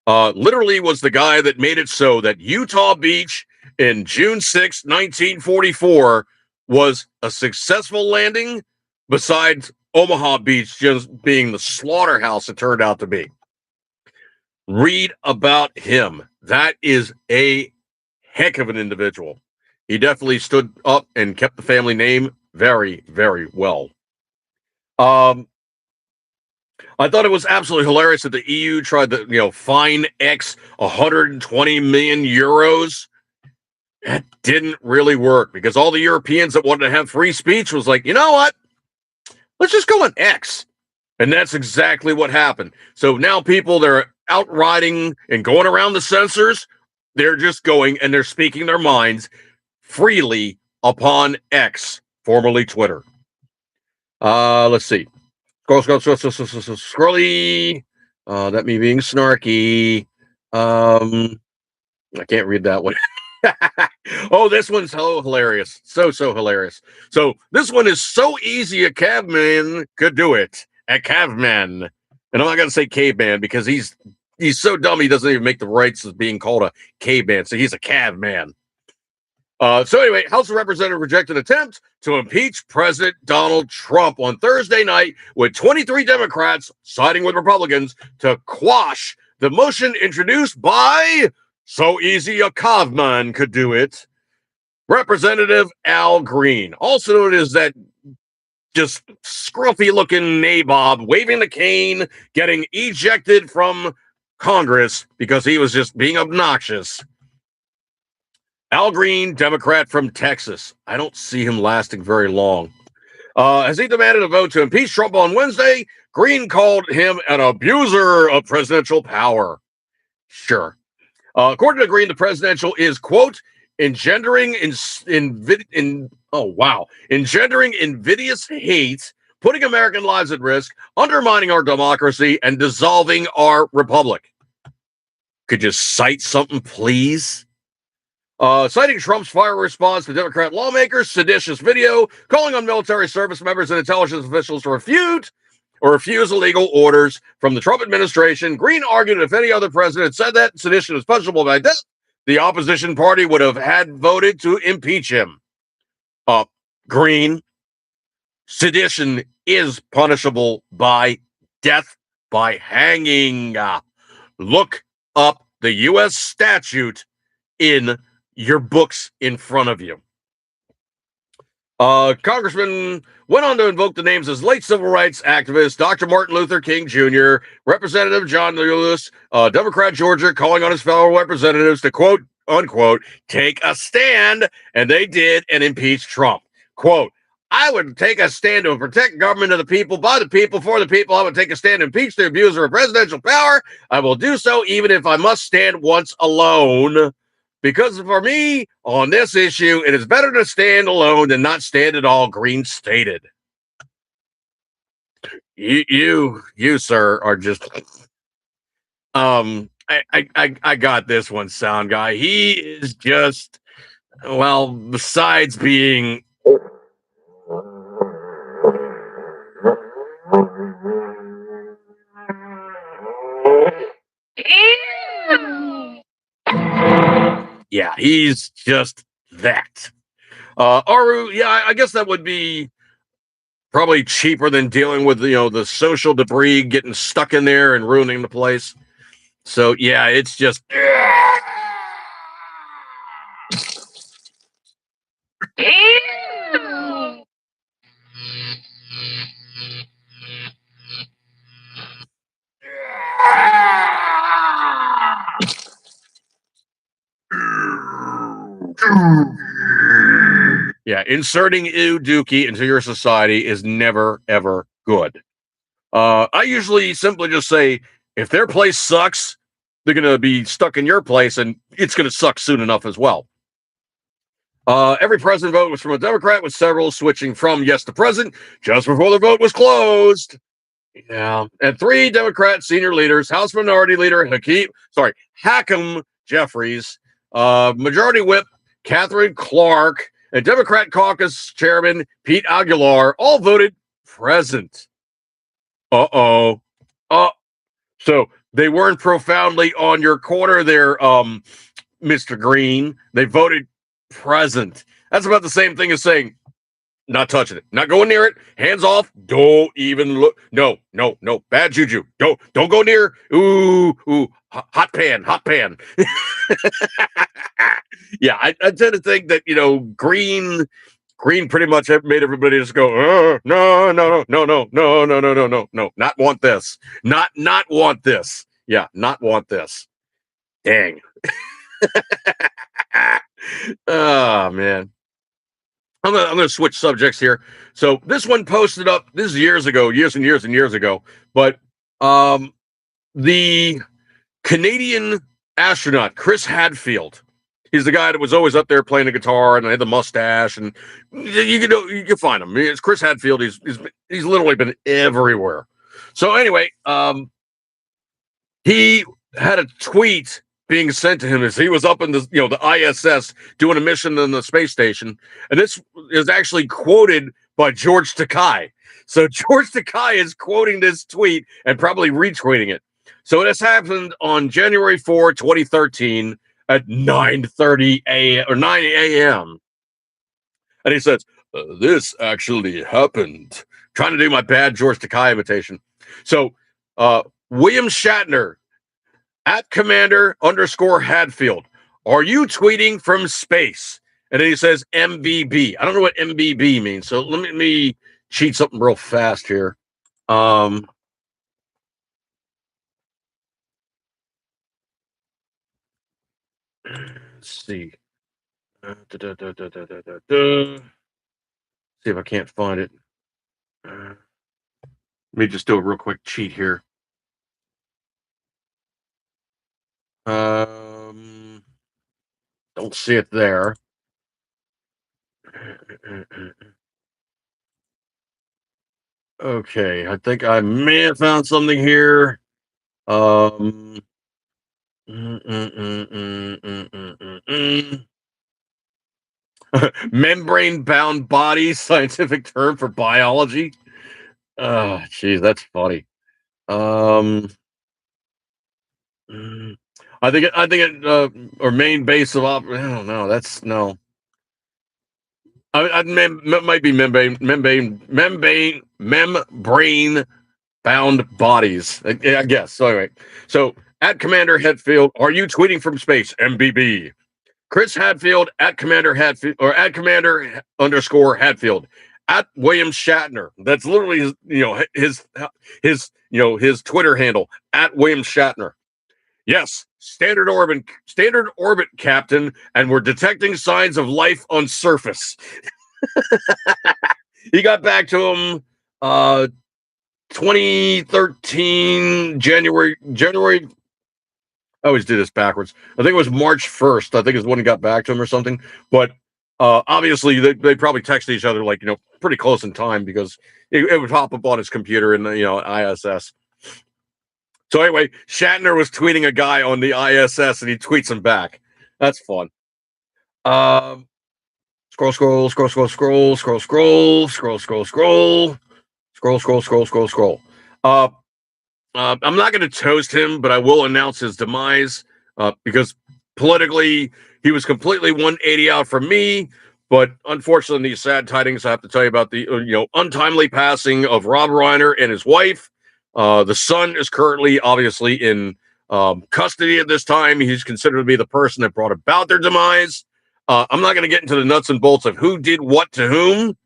Literally was the guy that made it so that Utah Beach in June 6, 1944 was a successful landing, besides Omaha Beach just being the slaughterhouse it turned out to be. Read about him. That is a heck of an individual. He definitely stood up and kept the family name very, very well. I thought it was absolutely hilarious that the EU tried to, fine X 120 million euros. That didn't really work because all the Europeans that wanted to have free speech was like, you know what? Let's just go on X. And that's exactly what happened. So now people, they're out riding and going around the censors. They're just going and they're speaking their minds freely upon X, formerly Twitter. Let's see. Scrolly. That me being snarky. I can't read that one. Oh, this one's so hilarious. So hilarious. So this one is so easy a caveman could do it. A caveman. And I'm not going to say caveman because he's so dumb he doesn't even make the rights of being called a caveman. So he's a caveman. So anyway, House of Representatives rejected attempt to impeach President Donald Trump on Thursday night with 23 Democrats siding with Republicans to quash the motion introduced by so easy a caveman could do it, Representative Al Green, also known as that just scruffy-looking nabob waving the cane, getting ejected from Congress because he was just being obnoxious. Al Green, Democrat from Texas. I don't see him lasting very long. As he demanded a vote to impeach Trump on Wednesday, Green called him an abuser of presidential power. Sure. According to Green, the presidential is, quote, engendering invidious hate, putting American lives at risk, undermining our democracy, and dissolving our republic. Could you cite something, please? Citing Trump's fire response to Democrat lawmakers, seditious video, calling on military service members and intelligence officials to refuse illegal orders from the Trump administration. Green argued if any other president said that sedition is punishable by death, the opposition party would have had voted to impeach him. Green, sedition is punishable by death, by hanging. Look up the U.S. statute in your books in front of you. Congressman went on to invoke the names of late civil rights activist Dr. Martin Luther King Jr., Representative John Lewis, Democrat Georgia, calling on his fellow representatives to, quote, unquote, take a stand, and they did, and impeach Trump. Quote, I would take a stand to protect government of the people, by the people, for the people. I would take a stand to impeach the abuser of presidential power. I will do so even if I must stand once alone. Because for me, on this issue, it is better to stand alone than not stand at all, Green stated. You, sir, are just... I got this one, sound guy. He is just... Well, besides being yeah, he's just that. Aru, yeah, I guess that would be probably cheaper than dealing with the social debris getting stuck in there and ruining the place. So yeah, it's just yeah, inserting ew dookie into your society is never ever good. I usually simply just say, if their place sucks, they're going to be stuck in your place, and it's going to suck soon enough as well. Every president vote was from a Democrat, with several switching from yes to president just before the vote was closed. Yeah, and 3 Democrat senior leaders: House Minority Leader Hakeem Jeffries, Majority Whip Catherine Clark, and Democrat Caucus Chairman Pete Aguilar all voted present. Uh-oh. So they weren't profoundly on your corner there, Mr. Green. They voted present. That's about the same thing as saying, not touching it, not going near it, hands off, don't even look. No, no, no, bad juju. Don't go near. Ooh, hot pan. Yeah, I tend to think that, Green pretty much made everybody just go, no, not want this. Not want this. Yeah, not want this. Dang. Oh, man. I'm gonna switch subjects here. So this one posted up, this is years and years ago, but the Canadian astronaut, Chris Hadfield. He's the guy that was always up there playing the guitar and had the mustache, and you can find him. It's Chris Hadfield. He's literally been everywhere. So anyway, he had a tweet being sent to him as he was up in the ISS doing a mission in the space station, and this is actually quoted by George Takei. So George Takei is quoting this tweet and probably retweeting it. So this happened on January 4, 2013 at 9:30 a.m. or 9 a.m. And he says, this actually happened. Trying to do my bad George Takei imitation. So William Shatner at Commander_Hadfield, are you tweeting from space? And then he says MBB. I don't know what MBB means. So let me cheat something real fast here. Let's see. See if I can't find it. Let me just do a real quick cheat here. Don't see it there. Okay, I think I may have found something here. Membrane-bound body, scientific term for biology. Oh, geez, that's funny. I think it or main base of I don't know. That's no. Might be membrane bound bodies. I guess. So anyway, so at Commander Hadfield, are you tweeting from space? MBB. Chris Hadfield at Commander Hadfield or at Commander_Hadfield at William Shatner. That's literally his Twitter handle at William Shatner. Yes, standard orbit, Captain, and we're detecting signs of life on surface. He got back to him 2013 January. I always do this backwards. I think it was March 1st. I think is when he got back to him or something. But obviously they probably texted each other pretty close in time, because it would pop up on his computer in the ISS. So anyway, Shatner was tweeting a guy on the ISS, and he tweets him back. That's fun. Scroll, scroll, scroll, scroll, scroll, scroll, scroll, scroll, scroll, scroll, scroll, scroll, scroll, scroll, scroll. I'm not going to toast him, but I will announce his demise because politically he was completely 180 out from me. But unfortunately, these sad tidings I have to tell you about the untimely passing of Rob Reiner and his wife. The son is currently obviously in custody at this time. He's considered to be the person that brought about their demise. I'm not going to get into the nuts and bolts of who did what to whom.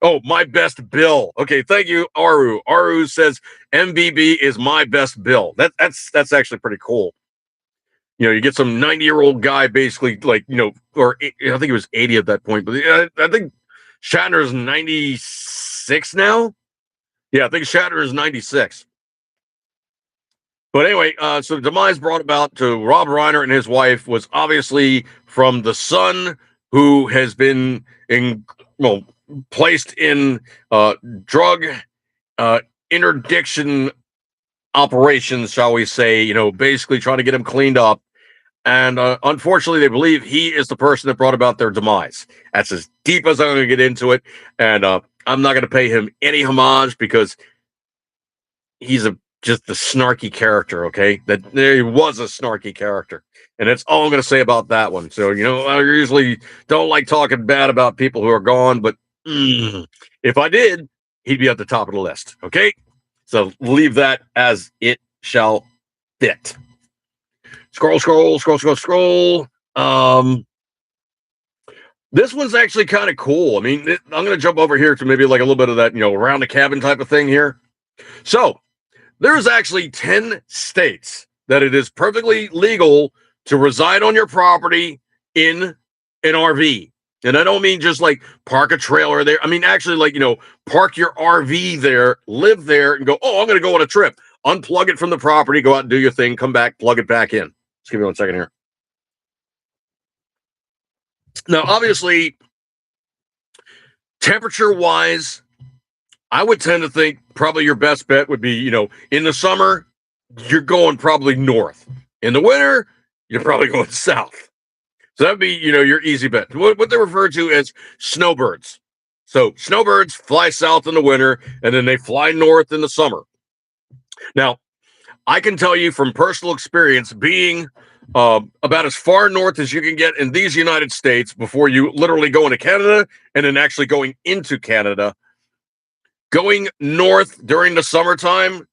Oh, my best bill. Okay, thank you, Aru. Aru says MBB is my best bill. That's actually pretty cool. You get some 90-year-old guy basically or I think he was 80 at that point, but I think Shatner is 96 now. Yeah, I think Shatner is 96. But anyway, so the demise brought about to Rob Reiner and his wife was obviously from the son who has been placed in drug interdiction operations, shall we say, basically trying to get him cleaned up. And unfortunately, they believe he is the person that brought about their demise. That's as deep as I'm going to get into it. And I'm not going to pay him any homage because he's just the snarky character, okay? That there was a snarky character. And that's all I'm going to say about that one. So, I usually don't like talking bad about people who are gone, but if I did, he'd be at the top of the list, okay? So leave that as it shall fit. Scroll, scroll, scroll, scroll, scroll. This one's actually kind of cool. I mean, I'm going to jump over here to maybe like a little bit of that, around the cabin type of thing here. So there's actually 10 states that it is perfectly legal to reside on your property in an RV. And I don't mean just like park a trailer there. I mean, actually park your RV there, live there and go, oh, I'm going to go on a trip. Unplug it from the property, go out and do your thing, come back, plug it back in. Just give me 1 second here. Now, obviously, temperature-wise, I would tend to think probably your best bet would be, in the summer, you're going probably north. In the winter, you're probably going south. So that'd be, your easy bet. What they refer to as snowbirds. So snowbirds fly south in the winter, and then they fly north in the summer. Now, I can tell you from personal experience, being about as far north as you can get in these United States before you literally go into Canada and then actually going into Canada, going north during the summertime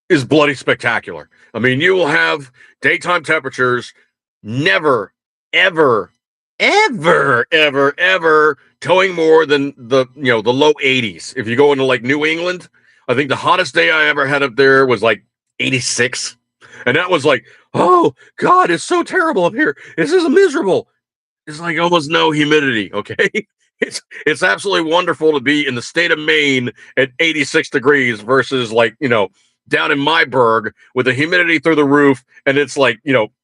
is bloody spectacular. I mean, you will have daytime temperatures never, ever, ever, ever, ever towing more than the low 80s. If you go into like New England, I think the hottest day I ever had up there was like 86. And that was like, oh God, it's so terrible up here. This is miserable. It's like almost no humidity. Okay. It's absolutely wonderful to be in the state of Maine at 86 degrees versus like, down in my burg with the humidity through the roof. And it's like,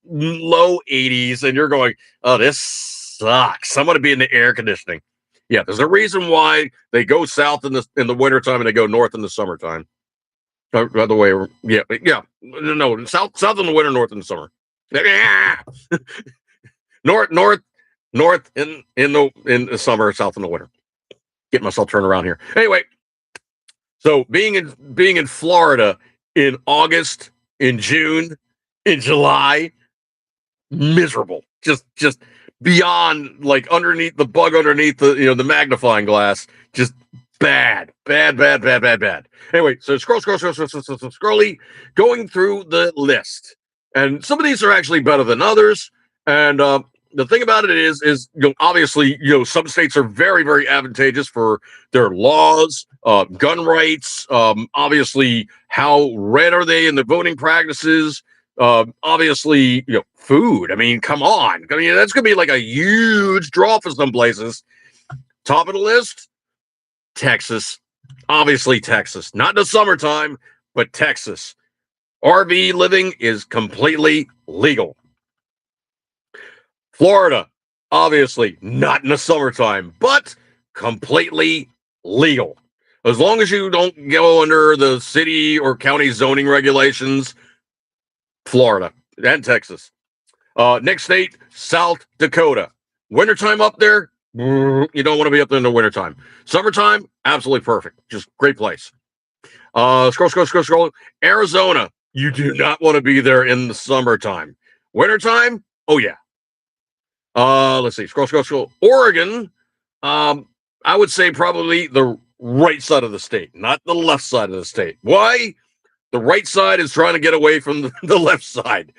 low 80s. And you're going, oh, this sucks. I'm going to be in the air conditioning. Yeah. There's a reason why they go south in the wintertime and they go north in the summertime. By the way, yeah. No, south in the winter, north in the summer. north in the summer, south in the winter. Get myself turned around here. Anyway, so being in Florida in August, in June, in July, miserable. Just beyond like underneath the bug underneath the magnifying glass. Just bad. Anyway, so scrolly going through the list. And some of these are actually better than others. And the thing about it is obviously, some states are very, very advantageous for their laws, gun rights, obviously how red are they in the voting practices, obviously, food. I mean, come on. I mean, that's going to be like a huge draw for some places. Top of the list, Texas. Obviously Texas, not in the summertime, but Texas. RV living is completely legal. Florida, obviously not in the summertime, but completely legal. As long as you don't go under the city or county zoning regulations, Florida and Texas. Next state, South Dakota. Wintertime up there, you don't want to be up there in the wintertime. Summertime, absolutely perfect. Just great place. Scroll. Arizona, you do not want to be there in the summertime. Wintertime, oh yeah. Let's see. Scroll. Oregon, I would say probably the right side of the state, not the left side of the state. Why? The right side is trying to get away from the left side.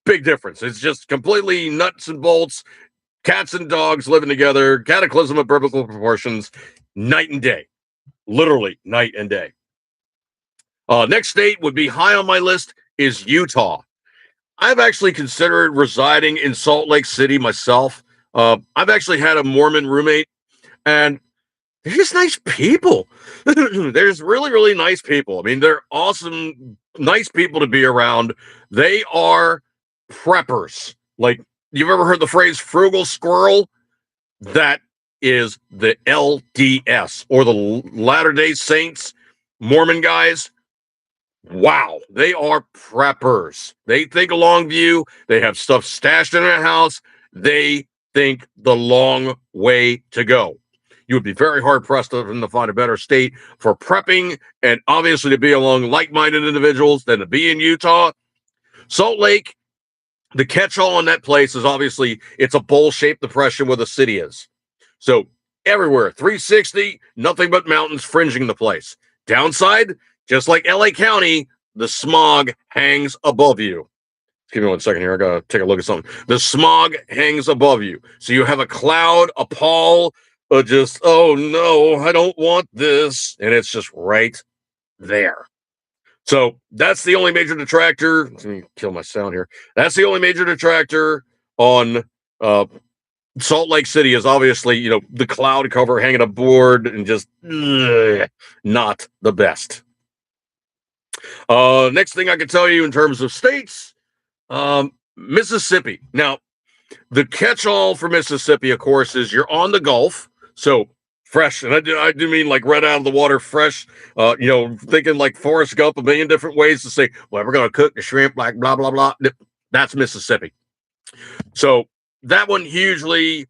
Big difference. It's just completely nuts and bolts, cats and dogs living together, cataclysm of biblical proportions, night and day. Literally night and day. Next state would be high on my list is Utah. I've actually considered residing in Salt Lake City myself. I've actually had a Mormon roommate, and they're just nice people. There's really, really nice people. I mean, they're awesome, nice people to be around. They are preppers. Like, you've ever heard the phrase frugal squirrel? That is the LDS, or the Latter-day Saints, Mormon guys. Wow, they are preppers. They think a long view. They have stuff stashed in their house. They think the long way to go. You would be very hard-pressed to find a better state for prepping, and obviously to be among like-minded individuals than to be in Utah. Salt Lake, the catch-all on that place is obviously it's a bowl-shaped depression where the city is. So everywhere, 360, nothing but mountains fringing the place. Downside, just like LA County, the smog hangs above you. Give me 1 second here. I gotta take a look at something. The smog hangs above you. So you have a cloud, a pall, just, oh no, I don't want this. And it's just right there. So that's the only major detractor. Let me kill my sound here. That's the only major detractor on Salt Lake City is obviously, the cloud cover hanging aboard and just not the best. Next thing I can tell you in terms of states, Mississippi. Now, the catch-all for Mississippi, of course, is you're on the Gulf, so fresh, and I do mean like right out of the water, fresh. Thinking like Forrest Gump, a million different ways to say, well, we're going to cook the shrimp, like blah blah blah. That's Mississippi. So that one hugely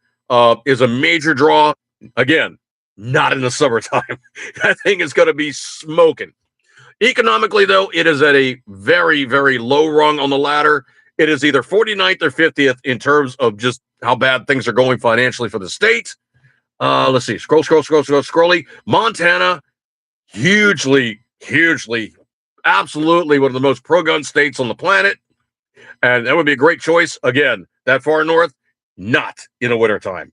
is a major draw. Again, not in the summertime. That thing is going to be smoking. Economically, though, it is at a very, very low rung on the ladder. It is either 49th or 50th in terms of just how bad things are going financially for the state. Let's see. Scrolly. Montana, hugely, absolutely one of the most pro-gun states on the planet. And that would be a great choice. Again, that far north, not in the wintertime.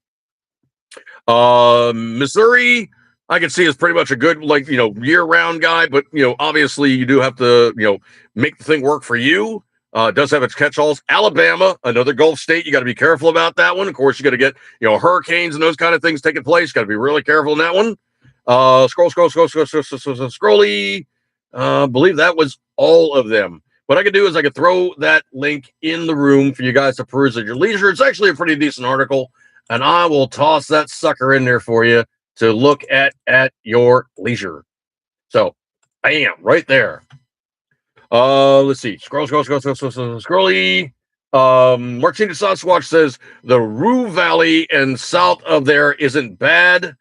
Missouri, I can see is pretty much a good, year-round guy, but, obviously you do have to, make the thing work for you. It does have its catch-alls. Alabama, another Gulf state. You got to be careful about that one. Of course, you got to get, hurricanes and those kind of things taking place. Got to be really careful in that one. Scrolly. Believe that was all of them. What I could do is I could throw that link in the room for you guys to peruse at your leisure. It's actually a pretty decent article, and I will toss that sucker in there for you to look at your leisure. So, bam, right there. Let's see. Scrolly. Martina Sasquatch says the Rue Valley and south of there isn't bad.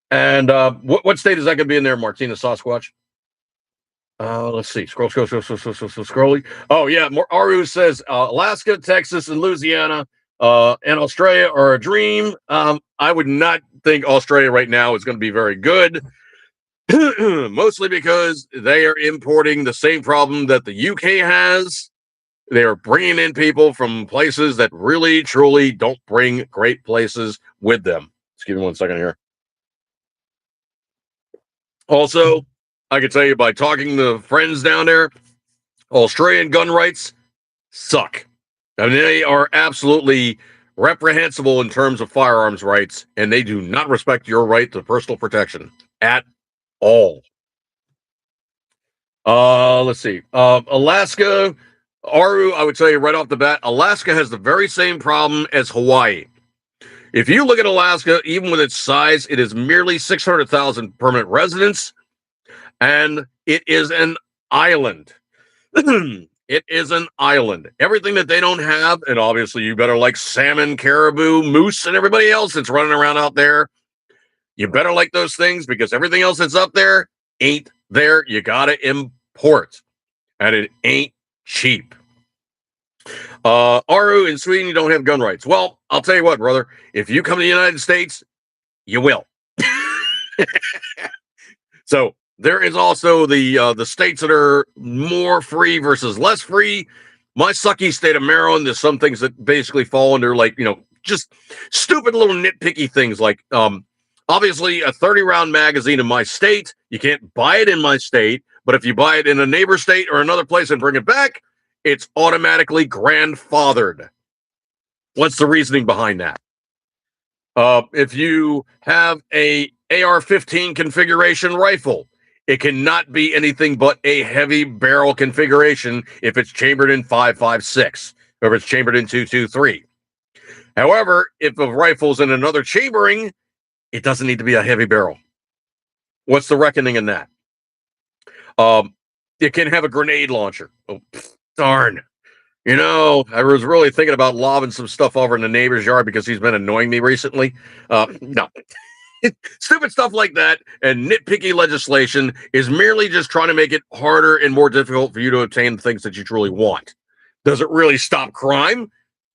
And what state is that going to be in there, Martina Sasquatch? Let's see. Scrolly. Oh, yeah. Aru says Alaska, Texas, and Louisiana and Australia are a dream. I would not think Australia right now is going to be very good. Mostly because they are importing the same problem that the UK has. They are bringing in people from places that really, truly don't bring great places with them. Excuse me 1 second here. Also, I can tell you by talking to friends down there, Australian gun rights suck. I mean, they are absolutely reprehensible in terms of firearms rights, and they do not respect your right to personal protection at all. Let's see. Alaska, Aru, I would tell you right off the bat, Alaska has the very same problem as Hawaii. If you look at Alaska, even with its size, it is merely 600,000 permanent residents, and it is an island. It is an island. Everything that they don't have, and obviously you better like salmon, caribou, moose, and everybody else that's running around out there. You better like those things because everything else that's up there ain't there. You gotta import, and it ain't cheap. Aru in Sweden, you don't have gun rights. Well, I'll tell you what, brother. If you come to the United States, you will. So there is also the states that are more free versus less free. My sucky state of Maryland, there's some things that basically fall under like, just stupid little nitpicky things like obviously a 30-round magazine in my state, you can't buy it in my state, but if you buy it in a neighbor state or another place and bring it back, it's automatically grandfathered. What's the reasoning behind that? If you have a AR-15 configuration rifle, it cannot be anything but a heavy barrel configuration if it's chambered in 5.56 or if it's chambered in 2.23. However, if a rifle's in another chambering, it doesn't need to be a heavy barrel. What's the reckoning in that? It can have a grenade launcher. Oh, darn. I was really thinking about lobbing some stuff over in the neighbor's yard because he's been annoying me recently. No. Stupid stuff like that and nitpicky legislation is merely just trying to make it harder and more difficult for you to obtain things that you truly want. Does it really stop crime?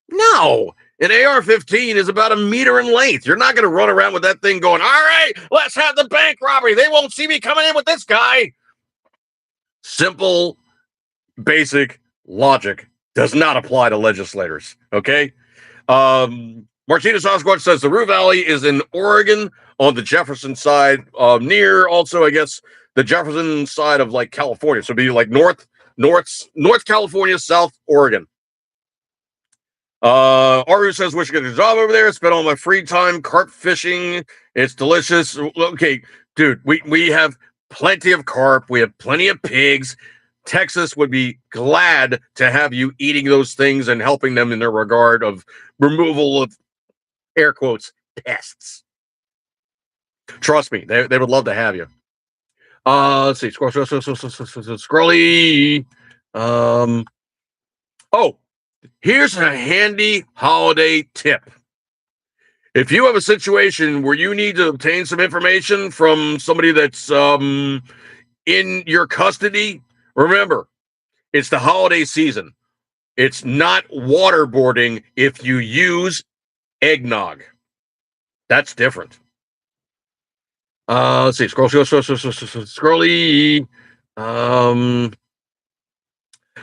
No. An AR-15 is about 1 meter in length. You're not going to run around with that thing going, all right, let's have the bank robbery. They won't see me coming in with this guy. Simple, basic logic does not apply to legislators, okay? Martina Sasquatch says the Rue Valley is in Oregon on the Jefferson side, near also, I guess, the Jefferson side of like California. So it'd be like North California, South Oregon. Aru says, wish I could get a job over there. Spend all my free time carp fishing. It's delicious. Okay, dude, we have plenty of carp. We have plenty of pigs. Texas would be glad to have you eating those things and helping them in their regard of removal of, air quotes, pests. Trust me, they would love to have you. Let's see. Scrolly. Oh, here's a handy holiday tip. If you have a situation where you need to obtain some information from somebody that's in your custody, remember, it's the holiday season. It's not waterboarding if you use eggnog. That's different. Let's see. Scrolly.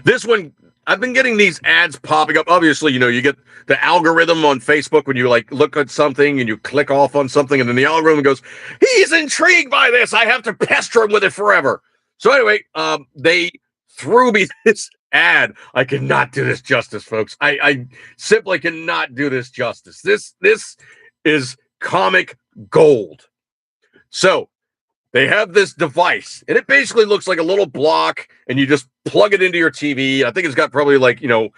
This one, I've been getting these ads popping up. Obviously, you get the algorithm on Facebook when you like look at something and you click off on something, and then the algorithm goes, he's intrigued by this. I have to pester him with it forever. So anyway, they threw me this ad. I cannot do this justice, folks. I simply cannot do this justice. This is comic gold. So they have this device, and it basically looks like a little block, and you just plug it into your TV. I think it's got probably like, a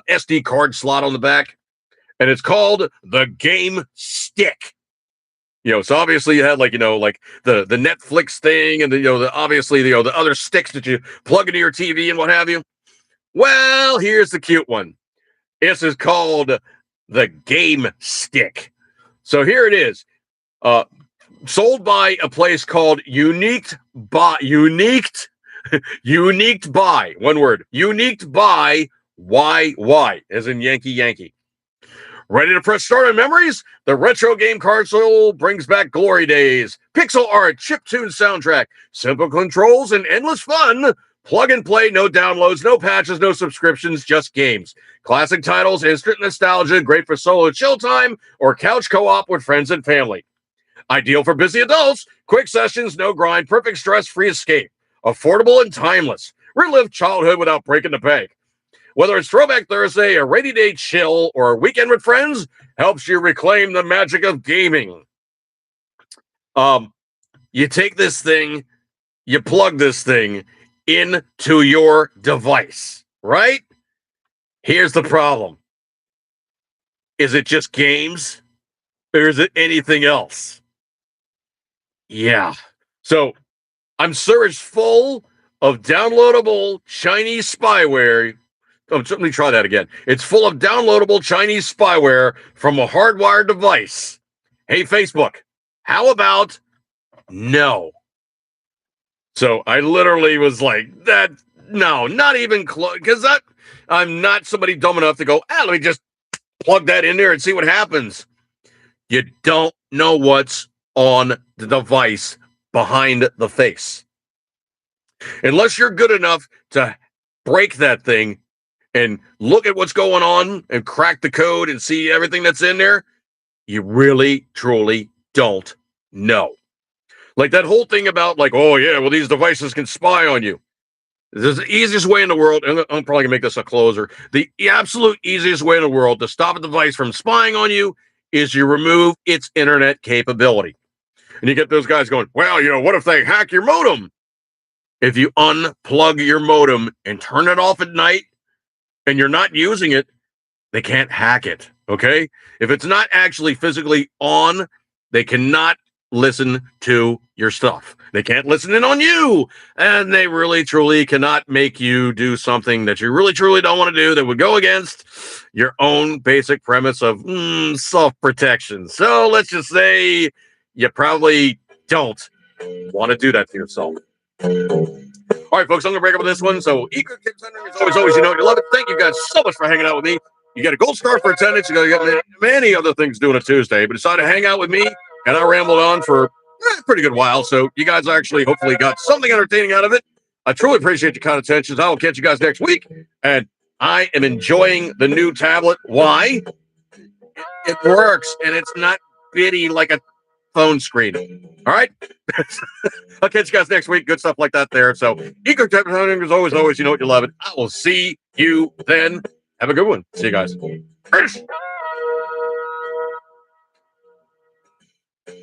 SD card slot on the back, and it's called the Game Stick. So obviously you had like the Netflix thing, and obviously the other sticks that you plug into your TV and what have you. Well, here's the cute one. This is called the Game Stick. So here it is. Sold by a place called Unique Buy, one word, Unique Buy YY, as in Yankee. Ready to press start on memories? The retro game console brings back glory days. Pixel art, chiptune soundtrack, simple controls, and endless fun. Plug and play, no downloads, no patches, no subscriptions, just games. Classic titles, instant nostalgia, great for solo chill time or couch co-op with friends and family. Ideal for busy adults, quick sessions, no grind, perfect stress-free escape. Affordable and timeless. Relive childhood without breaking the bank. Whether it's Throwback Thursday, a rainy day chill, or a weekend with friends, helps you reclaim the magic of gaming. You take this thing, you plug this thing into your device, right? Here's the problem. Is it just games? Or is it anything else? Yeah. So I'm sure it's full of downloadable Chinese spyware. Oh, let me try that again. It's full of downloadable Chinese spyware from a hardwired device. Hey, Facebook, how about no? So I literally was like, that, no, not even close, because I'm not somebody dumb enough to go, let me just plug that in there and see what happens. You don't know what's on the device behind the face. Unless you're good enough to break that thing and look at what's going on and crack the code and see everything that's in there, you really, truly don't know. Like that whole thing about like, oh yeah, well, these devices can spy on you. This is the easiest way in the world, and I'm probably gonna make this a closer. The absolute easiest way in the world to stop a device from spying on you is you remove its internet capability. And you get those guys going, well, what if they hack your modem? If you unplug your modem and turn it off at night and you're not using it, they can't hack it, okay? If it's not actually physically on, they cannot listen to your stuff. They can't listen in on you, and they really, truly cannot make you do something that you really, truly don't want to do that would go against your own basic premise of self-protection. So let's just say you probably don't want to do that to yourself. All right, folks, I'm going to break up with this one. So, Eager Kids Center, as always, you love it. Thank you guys so much for hanging out with me. You got a gold star for attendance. You got many other things doing a Tuesday, but decided to hang out with me, and I rambled on for a pretty good while. So, you guys actually hopefully got something entertaining out of it. I truly appreciate your kind attention. I will catch you guys next week, and I am enjoying the new tablet. Why? It works, and it's not bitty like a phone screen. All right? I'll catch you guys next week. Good stuff like that there. So, Eager Type Hunting, as always, you love it. I will see you then. Have a good one. See you guys. Peace.